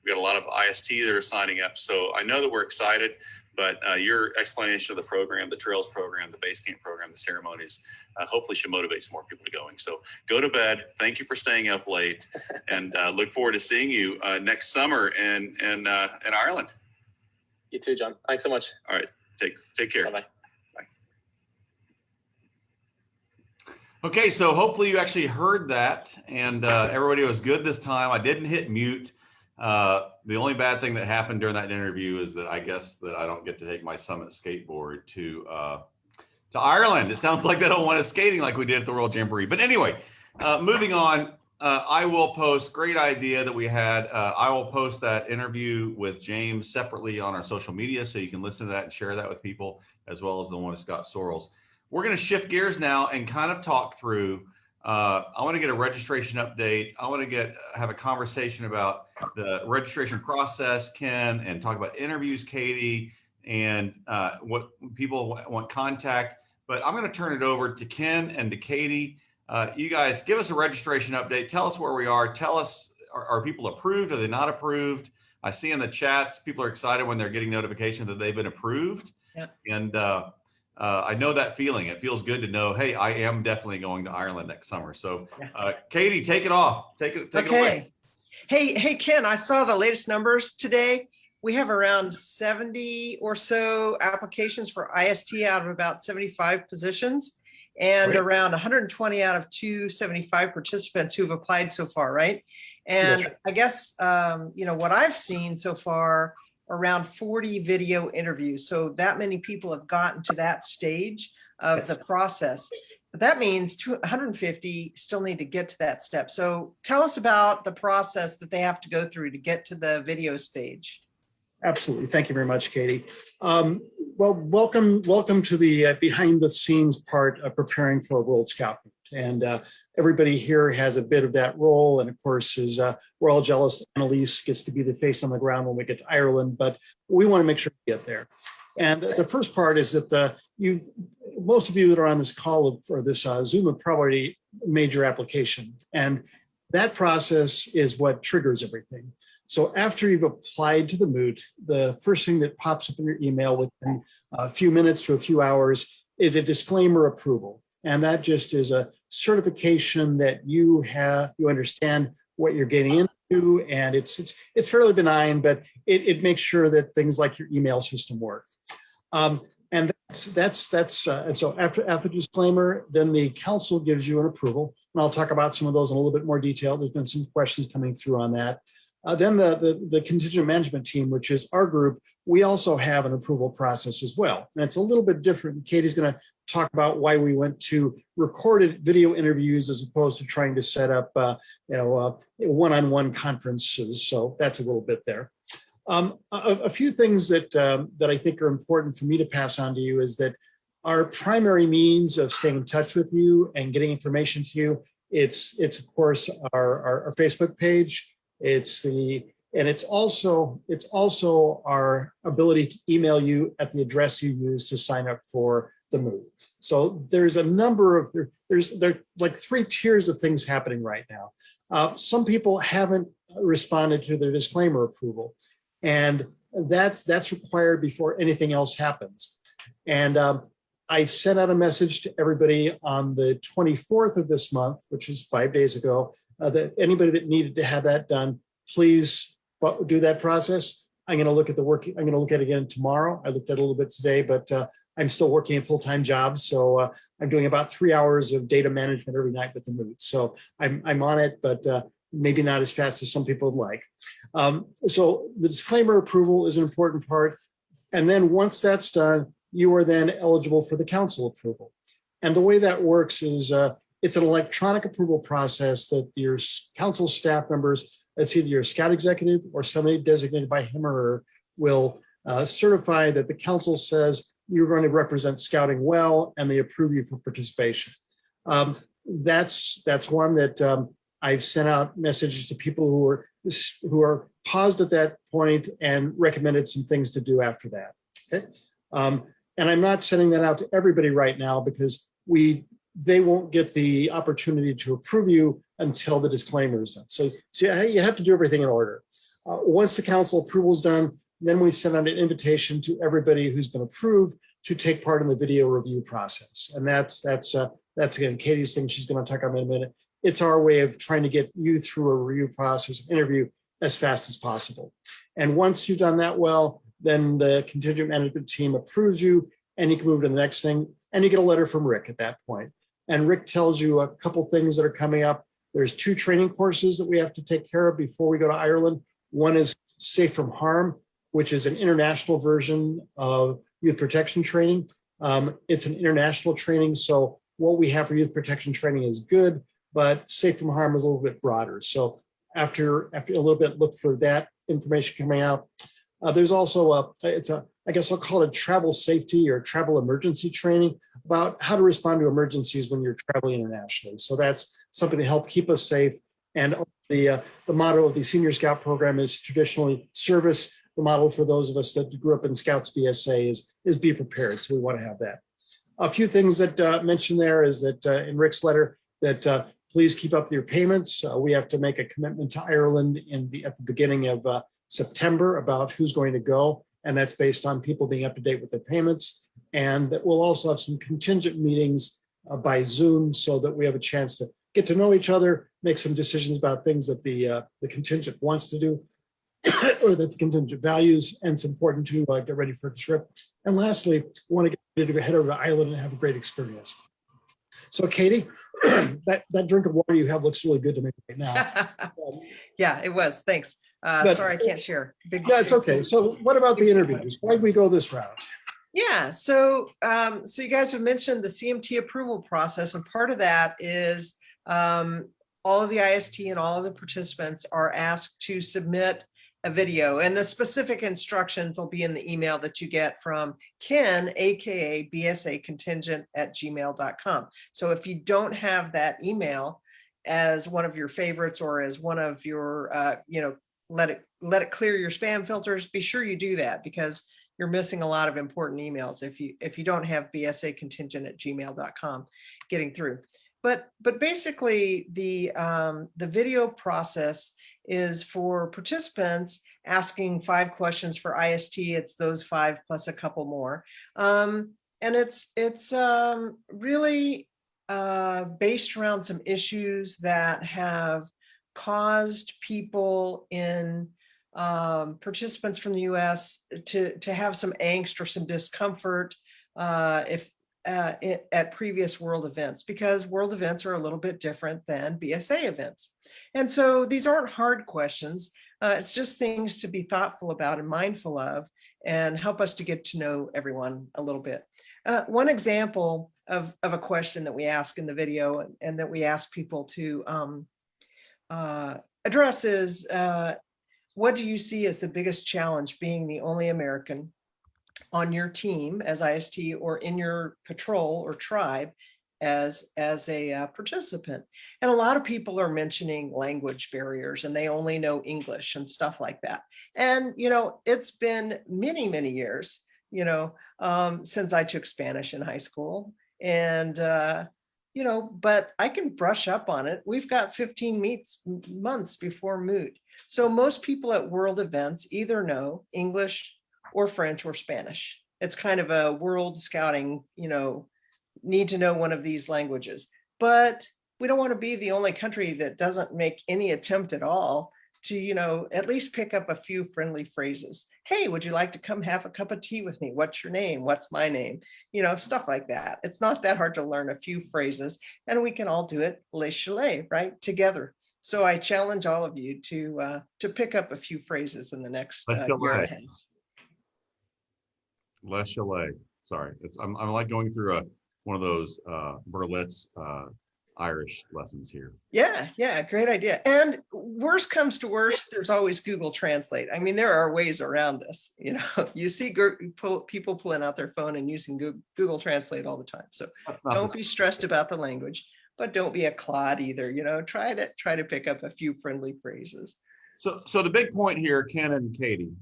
we've got a lot of IST that are signing up. So I know that we're excited, but your explanation of the program, the Trails program, the Base Camp program, the ceremonies, hopefully should motivate some more people to going. So go to bed. Thank you for staying up late, and look forward to seeing you next summer in Ireland. You too, John. Thanks so much. All right. Take care. Bye-bye. Okay, so hopefully you actually heard that, and everybody was good this time. I didn't hit mute. The only bad thing that happened during that interview is that I guess that I don't get to take my Summit skateboard to To Ireland. It sounds like they don't want us skating like we did at the World Jamboree. But anyway, moving on, I will post, great idea that we had. I will post that interview with James separately on our social media so you can listen to that and share that with people, as well as the one of Scott Sorrells. We're going to shift gears now and kind of talk through, I want to get a registration update. I want to have a conversation about the registration process, Ken, and talk about interviews, Katie, and what people want contact. But I'm going to turn it over to Ken and to Katie. You guys give us a registration update. Tell us where we are. Tell us, are people approved? Are they not approved? I see in the chats, people are excited when they're getting notification that they've been approved. Yeah. And I know that feeling. It feels good to know, hey, I am definitely going to Ireland next summer. So Katie, take it off. Take it away. Hey, Ken, I saw the latest numbers today. We have around 70 or so applications for IST out of about 75 positions, and around 120 out of 275 participants who've applied so far, right? And yes, I guess, what I've seen so far, around 40 video interviews. So that many people have gotten to that stage of the process. But that means 150 still need to get to that step. So tell us about the process that they have to go through to get to the video stage. Absolutely. Thank you very much, Katie. Well, welcome to the behind the scenes part of preparing for World Scout Moot. And everybody here has a bit of that role. And of course, we're all jealous Annalise gets to be the face on the ground when we get to Ireland, but we want to make sure we get there. And the first part is that most of you that are on this call or this Zoom have probably made your application. And that process is what triggers everything. So after you've applied to the Moot, the first thing that pops up in your email within a few minutes to a few hours is a disclaimer approval. And that just is a certification that you understand what you're getting into, and it's fairly benign, but it makes sure that things like your email system work. And so after the disclaimer, then the council gives you an approval, and I'll talk about some of those in a little bit more detail. There's been some questions coming through on that. Then the contingent management team, which is our group, we also have an approval process as well. And it's a little bit different. Katie's going to talk about why we went to recorded video interviews as opposed to trying to set up, one-on-one conferences. So that's a little bit there. A few things that I think are important for me to pass on to you is that our primary means of staying in touch with you and getting information to you, it's of course our Facebook page. It's also our ability to email you at the address you use to sign up for the Moot. So there's a number of there's like 3 tiers of things happening right now. Some people haven't responded to their disclaimer approval, and that's required before anything else happens. And I sent out a message to everybody on the 24th of this month, which is 5 days ago, that anybody that needed to have that done, please do that process. I'm going to look at the work. I'm going to look at it again tomorrow. I looked at it a little bit today, but I'm still working a full-time job. So I'm doing about 3 hours of data management every night with the Moot. So I'm on it, but maybe not as fast as some people would like. So the disclaimer approval is an important part. And then once that's done, you are then eligible for the council approval. And the way that works is it's an electronic approval process that your council staff members, that's either your scout executive or somebody designated by him or her, will certify that the council says you're going to represent scouting well, and they approve you for participation. That's one that I've sent out messages to people who are paused at that point and recommended some things to do after that. Okay, and I'm not sending that out to everybody right now because they won't get the opportunity to approve you until the disclaimer is done. So you have to do everything in order. Once the council approval is done, then we send out an invitation to everybody who's been approved to take part in the video review process. And that's again, Katie's thing she's going to talk about in a minute. It's our way of trying to get you through a review process, interview as fast as possible. And once you've done that well, then the contingent management team approves you and you can move to the next thing. And you get a letter from Rick at that point. And Rick tells you a couple things that are coming up. There's 2 training courses that we have to take care of before we go to Ireland. One is Safe from Harm, which is an international version of youth protection training. It's an international training, so what we have for youth protection training is good, but safe from harm is a little bit broader. So after a little bit, look for that information coming out. There's also I guess I'll call it travel safety or travel emergency training about how to respond to emergencies when you're traveling internationally. So that's something to help keep us safe. And the motto of the Senior Scout program is traditionally service. The model for those of us that grew up in Scouts VSA is be prepared. So we want to have that. A few things that mentioned there is that in Rick's letter that please keep up your payments. We have to make a commitment to Ireland at the beginning of September about who's going to go. And that's based on people being up to date with their payments. And that we'll also have some contingent meetings by Zoom so that we have a chance to get to know each other, make some decisions about things that the contingent wants to do or that the contingent values, and it's important to get ready for the trip. And lastly, we want to get ready to head over to Ireland and have a great experience. So Katie, that drink of water you have looks really good to me right now. Yeah, it was. Thanks. Sorry, I can't share. That's okay. So what about the interviews? Why did we go this route? Yeah, so you guys have mentioned the CMT approval process, and part of that is all of the IST and all of the participants are asked to submit a video, and the specific instructions will be in the email that you get from Ken, aka bsacontingent@gmail.com. So if you don't have that email as one of your favorites or as one of your, let it clear your spam filters, be sure you do that, because you're missing a lot of important emails if you don't have bsacontingent@gmail.com getting through. But basically the video process is for participants asking 5 questions for IST. It's those 5 plus a couple more. And it's really based around some issues that have caused people in participants from the US to have some angst or some discomfort at previous world events, because world events are a little bit different than BSA events. And so these aren't hard questions. It's just things to be thoughtful about and mindful of, and help us to get to know everyone a little bit. One example of a question that we ask in the video and that we ask people to address is, what do you see as the biggest challenge being the only American on your team as IST, or in your patrol or tribe as a participant? And a lot of people are mentioning language barriers, and they only know English and stuff like that. And it's been many years since I took Spanish in high school, and but I can brush up on it. We've got 15 months before Moot. So most people at world events either know English or French or Spanish. It's kind of a world scouting, need to know one of these languages. But we don't want to be the only country that doesn't make any attempt at all to, at least pick up a few friendly phrases. Hey, would you like to come have a cup of tea with me? What's your name? What's my name? Stuff like that. It's not that hard to learn a few phrases, and we can all do it le chalet, right? Together. So I challenge all of you to pick up a few phrases in the next year and a half. Le chalet. Sorry, I'm like going through one of those Berlitz Irish lessons here. Yeah, great idea. And worst comes to worst, there's always Google Translate. I mean, there are ways around this. You see people pulling out their phone and using Google Translate all the time. So don't be stressed about the language, but don't be a clod either. Try to pick up a few friendly phrases. So the big point here, Ken and Katie,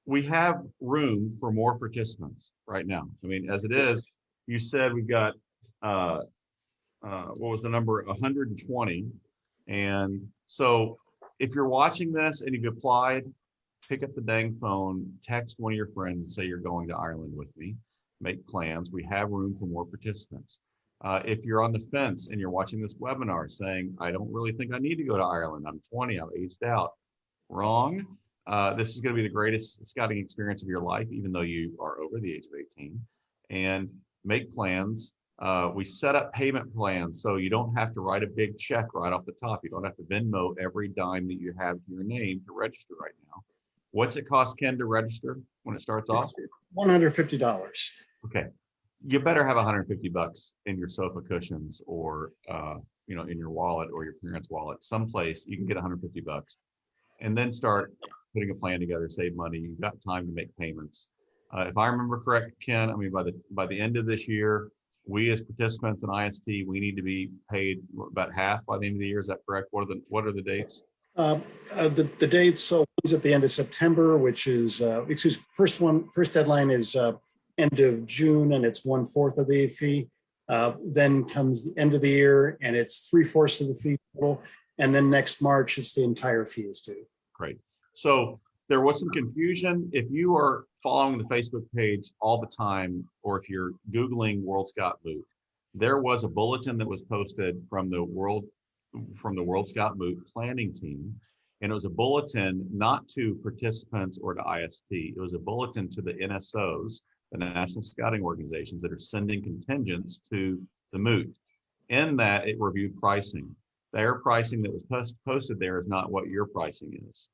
we have room for more participants right now. I mean, as it is, you said we've got, what was the number? 120. And so if you're watching this and you've applied, pick up the dang phone, text one of your friends and say you're going to Ireland with me, make plans. We have room for more participants. If you're on the fence and you're watching this webinar saying, I don't really think I need to go to Ireland. I'm 20, I'm aged out. Wrong. This is going to be the greatest scouting experience of your life, even though you are over the age of 18. And make plans. We set up payment plans so you don't have to write a big check right off the top. You don't have to Venmo every dime that you have to your name to register right now. What's it cost, Ken, to register when it starts off? $150. Okay. You better have 150 bucks in your sofa cushions or, in your wallet or your parents' wallet, someplace you can get 150 bucks and then start putting a plan together, save money. You've got time to make payments. If I remember correct, Ken, I mean, by the end of this year, we as participants in IST, we need to be paid about half by the end of the year. Is that correct? What are the dates? The dates, so one's at the end of September, which is, first deadline is end of June, and it's 1/4 of the fee. Then comes the end of the year, and it's 3/4 of the fee total. And then next March, it's the entire fee is due. Great. So there was some confusion. If you are following the Facebook page all the time, or if you're Googling World Scout Moot, there was a bulletin that was posted from the World Scout Moot planning team. And it was a bulletin not to participants or to IST. It was a bulletin to the NSOs, the National Scouting Organizations, that are sending contingents to the Moot. In that, it reviewed pricing. Their pricing that was posted there is not what your pricing is.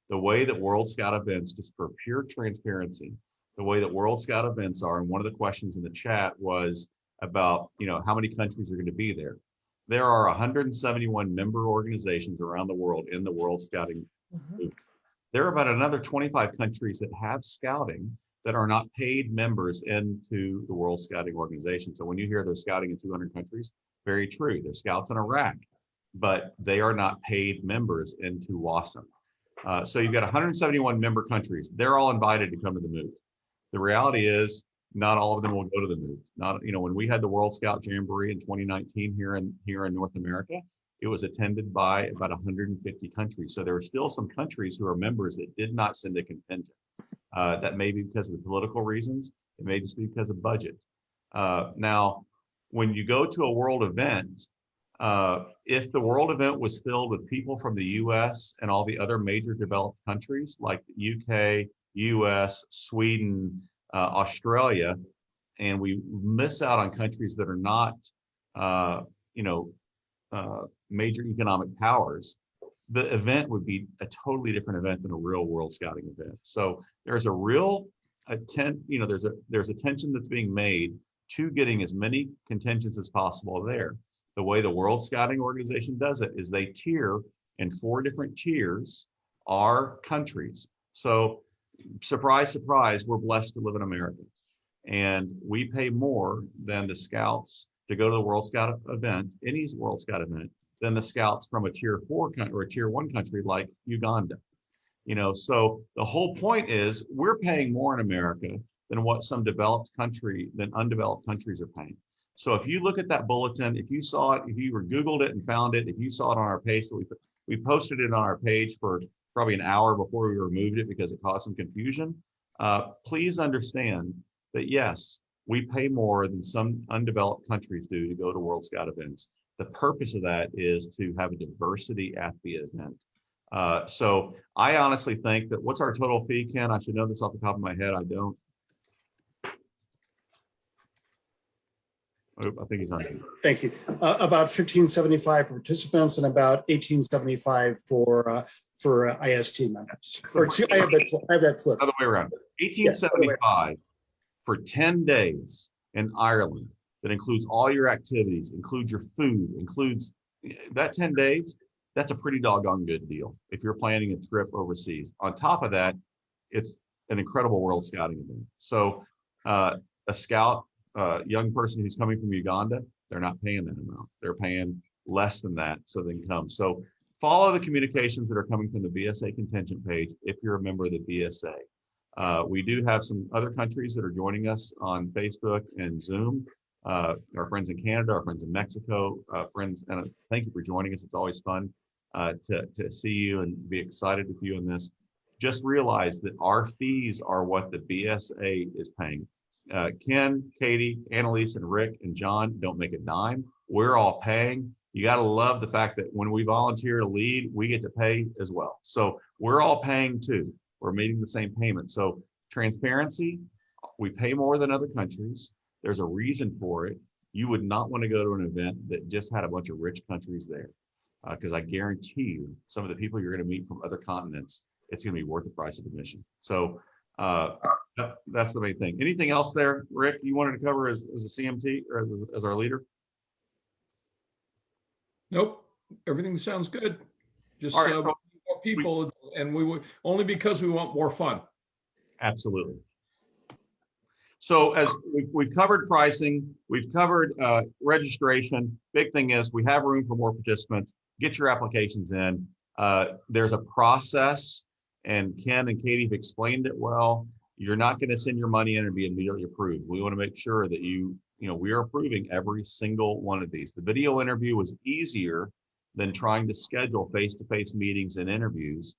The way that World Scout events, just for pure transparency, the way that World Scout events are, and one of the questions in the chat was about, how many countries are going to be there. There are 171 member organizations around the world in the World Scouting Moot. There are about another 25 countries that have scouting that are not paid members into the World Scouting Organization. So when you hear they're scouting in 200 countries, very true. They're scouts in Iraq, but they are not paid members into WASM. So you've got 171 member countries. They're all invited to come to the Moot. The reality is not all of them will go to the Moot. Not, when we had the World Scout Jamboree in 2019 here in North America, it was attended by about 150 countries. So there are still some countries who are members that did not send a contingent. That may be because of the political reasons. It may just be because of budget. Now, when you go to a world event, if the world event was filled with people from the US and all the other major developed countries like the UK, US, Sweden, Australia, and we miss out on countries that are not, major economic powers, the event would be a totally different event than a real World Scouting event. So there's a real there's attention that's being made to getting as many contingents as possible there. The way the World Scouting Organization does it is they tier, and 4 different tiers are countries. So surprise, surprise, we're blessed to live in America. And we pay more than the scouts to go to the World Scout event, any World Scout event, than the scouts from a tier 4 country or a tier 1 country like Uganda. So the whole point is we're paying more in America than what some undeveloped countries are paying. So if you look at that bulletin, if you saw it, if you Googled it and found it, if you saw it on our page, so we posted it on our page for probably an hour before we removed it because it caused some confusion. Please understand that yes, we pay more than some undeveloped countries do to go to World Scout events. The purpose of that is to have a diversity at the event. So I honestly think that, what's our total fee, Ken? I should know this off the top of my head. I don't. I think he's on. Thank you. About $15.75 for participants and about $18.75 for IST members. Or I have that flip. Other way around. $18.75 for 10 days in Ireland. That includes all your activities, includes your food, includes that 10 days. That's a pretty doggone good deal if you're planning a trip overseas. On top of that, it's an incredible World Scouting event. So a scout, young person who's coming from Uganda, they're not paying that amount. They're paying less than that so they can come. So follow the communications that are coming from the BSA contingent page if you're a member of the BSA. We do have some other countries that are joining us on Facebook and Zoom. Our friends in Canada, our friends in Mexico, friends, and thank you for joining us. It's always fun to see you and be excited with you in this. Just realize that our fees are what the BSA is paying. Ken, Katie, Annalise, and Rick and John don't make a dime. We're all paying. You got to love the fact that when we volunteer to lead, we get to pay as well. So we're all paying too. We're meeting the same payment. So transparency, we pay more than other countries. There's a reason for it. You would not want to go to an event that just had a bunch of rich countries there, because I guarantee you some of the people you're going to meet from other continents, it's going to be worth the price of admission. So Yep, that's the main thing. Anything else there, Rick, you wanted to cover as a CMT or as our leader? Nope, everything sounds good. Just All right. more people, and we would only because we want more fun. Absolutely. So as we've covered pricing, we've covered registration. Big thing is we have room for more participants. Get your applications in. There's a process, and Ken and Katie have explained it well. You're not going to send your money in and be immediately approved. We want to make sure that we are approving every single one of these. The video interview was easier than trying to schedule face-to-face meetings and interviews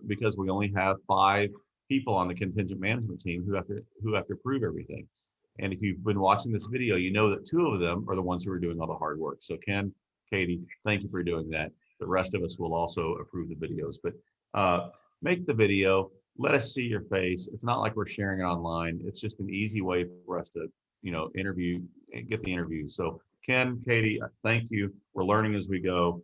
because we only have 5 people on the contingent management team who have to approve everything. And if you've been watching this video, you know that 2 of them are the ones who are doing all the hard work. So Ken, Katie, thank you for doing that. The rest of us will also approve the videos, but make the video, let us see your face. It's not like we're sharing it online. It's just an easy way for us to, interview and get the interview. So Ken, Katie, thank you. We're learning as we go.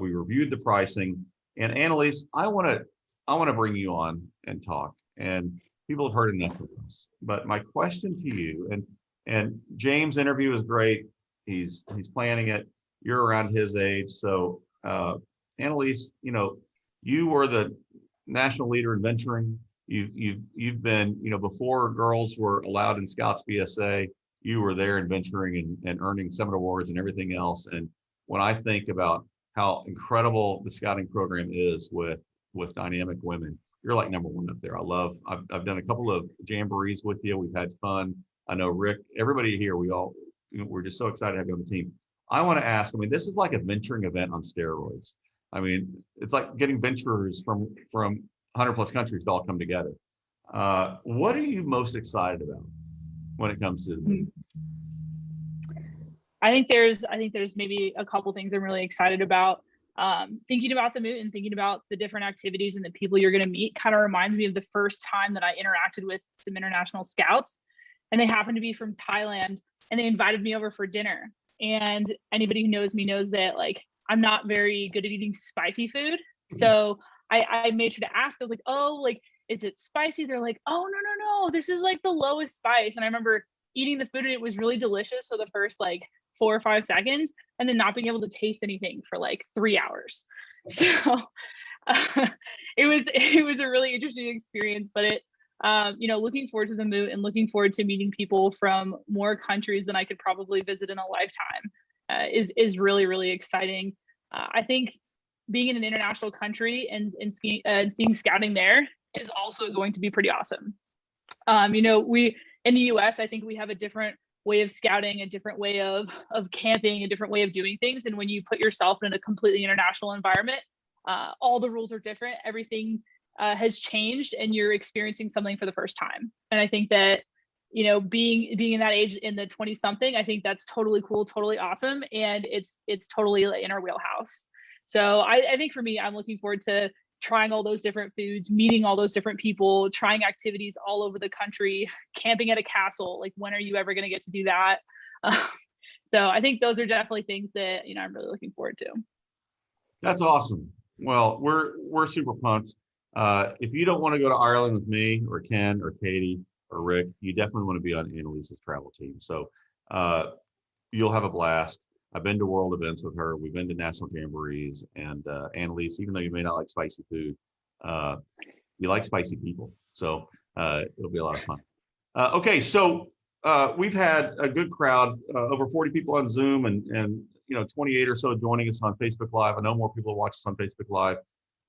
We reviewed the pricing, and Annalise, I want to bring you on and talk. And people have heard enough of this. But my question to you, and James' interview is great. He's planning it. You're around his age, so Annalise, you were the national leader in venturing. You've been, before girls were allowed in Scouts BSA, you were there in venturing and earning summit awards and everything else. And when I think about how incredible the scouting program is with dynamic women, you're like #1 up there. I've done a couple of jamborees with you. We've had fun. I know Rick, everybody here, we're just so excited to have you on the team. I want to ask, this is like a venturing event on steroids. It's like getting venturers from 100+ countries to all come together. What are you most excited about when it comes to? I think there's maybe a couple things I'm really excited about. Thinking about the Moot and thinking about the different activities and the people you're going to meet kind of reminds me of the first time that I interacted with some international scouts, and they happened to be from Thailand, and they invited me over for dinner. And anybody who knows me knows that I'm not very good at eating spicy food. So I made sure to ask. I was like, is it spicy? They're like, oh, no. This is the lowest spice. And I remember eating the food and it was really delicious. So the first 4 or 5 seconds, and then not being able to taste anything for 3 hours. So it was a really interesting experience, but it, looking forward to the Moot and looking forward to meeting people from more countries than I could probably visit in a lifetime is really, really exciting. I think being in an international country and seeing scouting there is also going to be pretty awesome. We in the US, I think we have a different way of scouting, a different way of camping, a different way of doing things. And when you put yourself in a completely international environment, all the rules are different. Everything has changed, and you're experiencing something for the first time. And I think that, being in that age, in the 20-something, I think that's totally cool, totally awesome. And it's totally in our wheelhouse. So I think for me, I'm looking forward to trying all those different foods, meeting all those different people, trying activities all over the country, camping at a castle. When are you ever going to get to do that? So I think those are definitely things that, I'm really looking forward to. That's awesome. Well, we're super pumped. If you don't want to go to Ireland with me or Ken or Katie or Rick, you definitely want to be on Annalise's travel team. So you'll have a blast. I've been to world events with her. We've been to national jamborees, and Annalise, even though you may not like spicy food, you like spicy people. So it'll be a lot of fun. Okay, so we've had a good crowd, over 40 people on Zoom, and 28 or so joining us on Facebook Live. I know more people watch us on Facebook Live.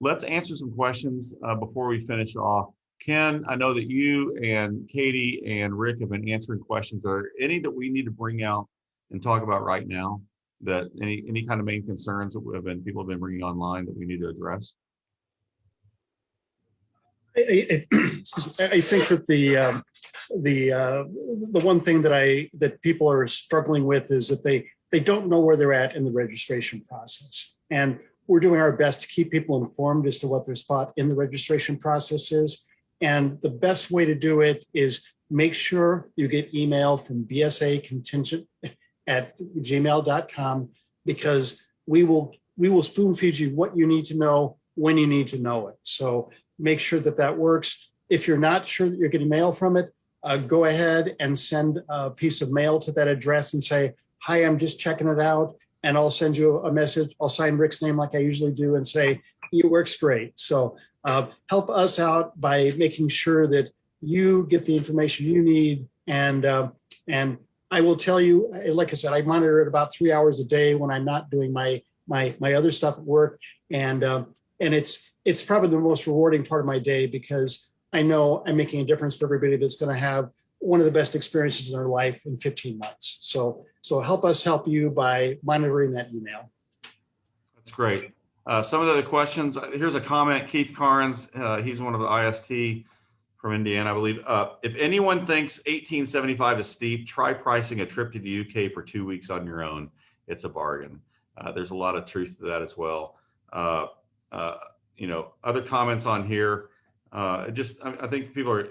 Let's answer some questions before we finish off. Ken, I know that you and Katie and Rick have been answering questions. Are there any that we need to bring out and talk about right now? That any kind of main concerns that people have been bringing online that we need to address? I think that the one thing that people are struggling with is that they don't know where they're at in the registration process. And we're doing our best to keep people informed as to what their spot in the registration process is. And the best way to do it is make sure you get email from bsacontingent@gmail.com, because we will spoon feed you what you need to know when you need to know it. So make sure that works. If you're not sure that you're getting mail from it, go ahead and send a piece of mail to that address and say, hi, I'm just checking it out. And I'll send you a message. I'll sign Rick's name like I usually do and say, it works great. So help us out by making sure that you get the information you need. And I will tell you, like I said, I monitor it about 3 hours a day when I'm not doing my other stuff at work. And it's probably the most rewarding part of my day, because I know I'm making a difference for everybody that's going to have one of the best experiences in their life in 15 months. So help us help you by monitoring that email. That's great. Some of the other questions, here's a comment, Keith Carnes, he's one of the IST from Indiana, I believe. If anyone thinks 1875 is steep, try pricing a trip to the UK for 2 weeks on your own. It's a bargain. There's a lot of truth to that as well. You know, other comments on here, I think people are,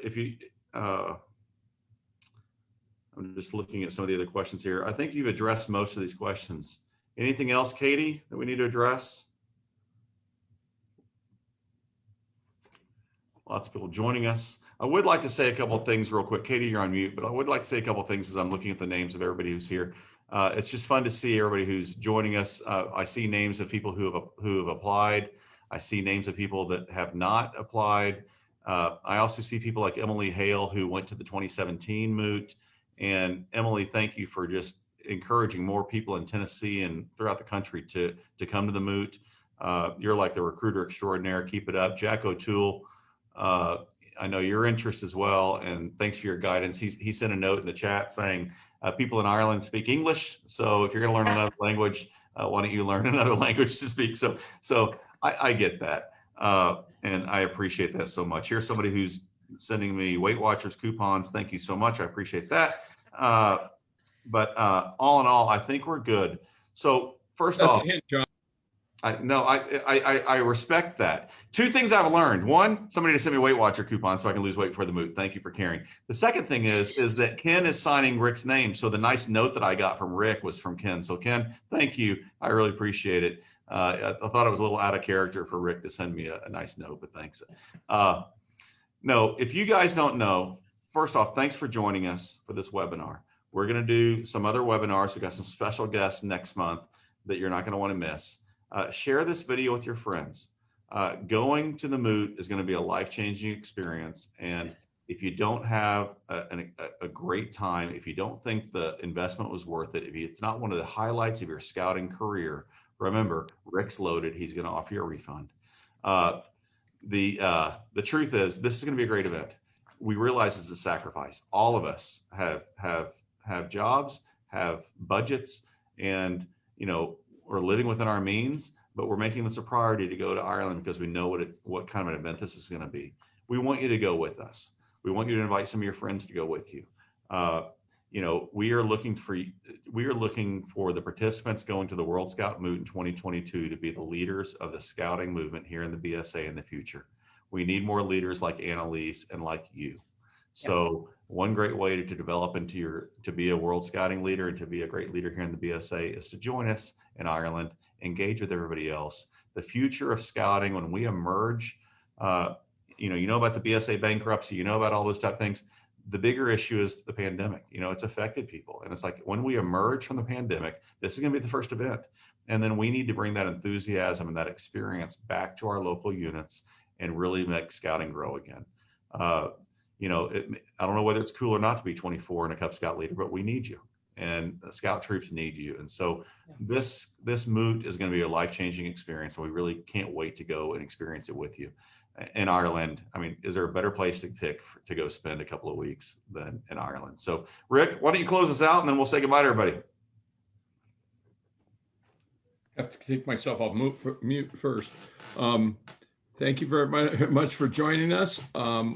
I'm just looking at some of the other questions here. I think you've addressed most of these questions. Anything else, Katie, that we need to address? Lots of people joining us. I would like to say a couple of things real quick. Katie, you're on mute, but I would like to say a couple of things as I'm looking at the names of everybody who's here. It's just fun to see everybody who's joining us. I see names of people who have applied. I see names of people that have not applied. I also see people like Emily Hale, who went to the 2017 Moot. And Emily, thank you for just encouraging more people in Tennessee and throughout the country to come to the Moot. You're like the recruiter extraordinaire. Keep it up. Jack O'Toole, I know your interest as well, and thanks for your guidance. He sent a note in the chat saying people in Ireland speak English, so if you're going to learn another language, why don't you learn another language to speak? So I get that, and I appreciate that so much. Here's somebody who's sending me Weight Watchers coupons. Thank you so much. I appreciate that. But all in all, I think we're good. So first That's off, a hint, John. I respect that. Two things I've learned. One, somebody to send me a Weight Watcher coupon so I can lose weight for the Moot. Thank you for caring. The second thing is that Ken is signing Rick's name. So the nice note that I got from Rick was from Ken. So Ken, thank you. I really appreciate it. I thought it was a little out of character for Rick to send me a nice note, but thanks. No, if you guys don't know, first off, thanks for joining us for this webinar. We're going to do some other webinars. We've got some special guests next month that you're not going to want to miss. Share this video with your friends. Going to the Moot is going to be a life-changing experience. And if you don't have a great time, if you don't think the investment was worth it, if it's not one of the highlights of your scouting career, remember, Rick's loaded. He's going to offer you a refund. The truth is, this is going to be a great event. We realize it's a sacrifice. All of us have jobs, have budgets, and we're living within our means, but we're making this a priority to go to Ireland because we know what kind of an event this is going to be. We want you to go with us. We want you to invite some of your friends to go with you. We are looking for the participants going to the World Scout Moot in 2022 to be the leaders of the scouting movement here in the BSA in the future. We need more leaders like Annalise and like you. So one great way to develop to be a World Scouting leader and to be a great leader here in the BSA is to join us in Ireland, engage with everybody else. The future of scouting, when we emerge, you know about the BSA bankruptcy, you know about all those type of things. The bigger issue is the pandemic. It's affected people. And it's like when we emerge from the pandemic, this is going to be the first event. And then we need to bring that enthusiasm and that experience back to our local units and really make scouting grow again. I don't know whether it's cool or not to be 24 and a Cub Scout leader, but we need you, and the Scout troops need you. And so this Moot is going to be a life-changing experience, and we really can't wait to go and experience it with you in Ireland. I mean, is there a better place to pick to go spend a couple of weeks than in Ireland? So Rick, why don't you close us out, and then we'll say goodbye to everybody. I have to take myself off mute first. Thank you very much for joining us.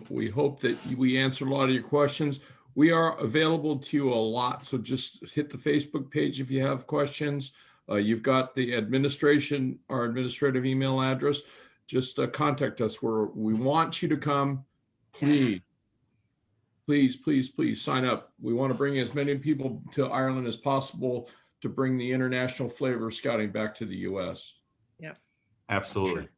We hope that we answered a lot of your questions. We are available to you a lot, so just hit the Facebook page if you have questions. You've got the our administrative email address. Just contact us. We want you to come. Please sign up. We want to bring as many people to Ireland as possible to bring the international flavor of scouting back to the U.S. Yeah, absolutely.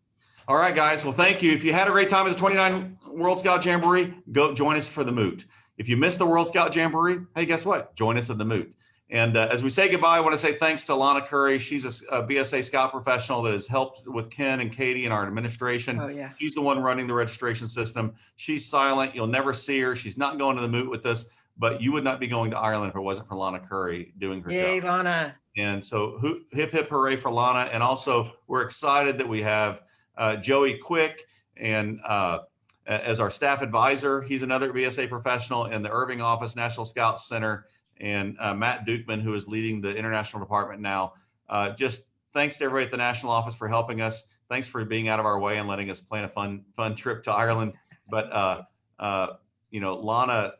All right, guys. Well, thank you. If you had a great time at the 29 World Scout Jamboree, go join us for the Moot. If you missed the World Scout Jamboree, hey, guess what? Join us at the Moot. And as we say goodbye, I want to say thanks to Lana Curry. She's a BSA Scout professional that has helped with Ken and Katie and our administration. Oh, yeah. She's the one running the registration system. She's silent. You'll never see her. She's not going to the Moot with us, but you would not be going to Ireland if it wasn't for Lana Curry doing her Yay, job. Lana. And so hip, hip, hooray for Lana. And also we're excited that we have Joey Quick and as our staff advisor. He's another BSA professional in the Irving office, National Scout Center, and Matt Dukeman, who is leading the international department now. Just thanks to everybody at the national office for helping us. Thanks for being out of our way and letting us plan a fun trip to Ireland. But Lana,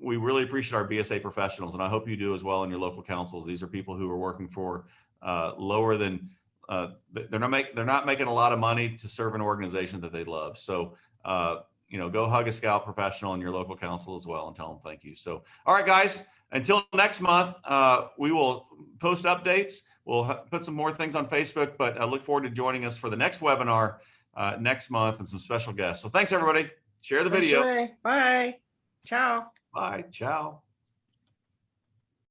we really appreciate our BSA professionals, and I hope you do as well in your local councils. These are people who are working for lower than they're not making a lot of money to serve an organization that they love. So go hug a Scout professional in your local council as well and tell them thank you. So, all right, guys, until next month, we will post updates. We'll put some more things on Facebook, but I look forward to joining us for the next webinar next month and some special guests. So thanks, everybody. Share the video. Bye. Ciao. Bye. Ciao.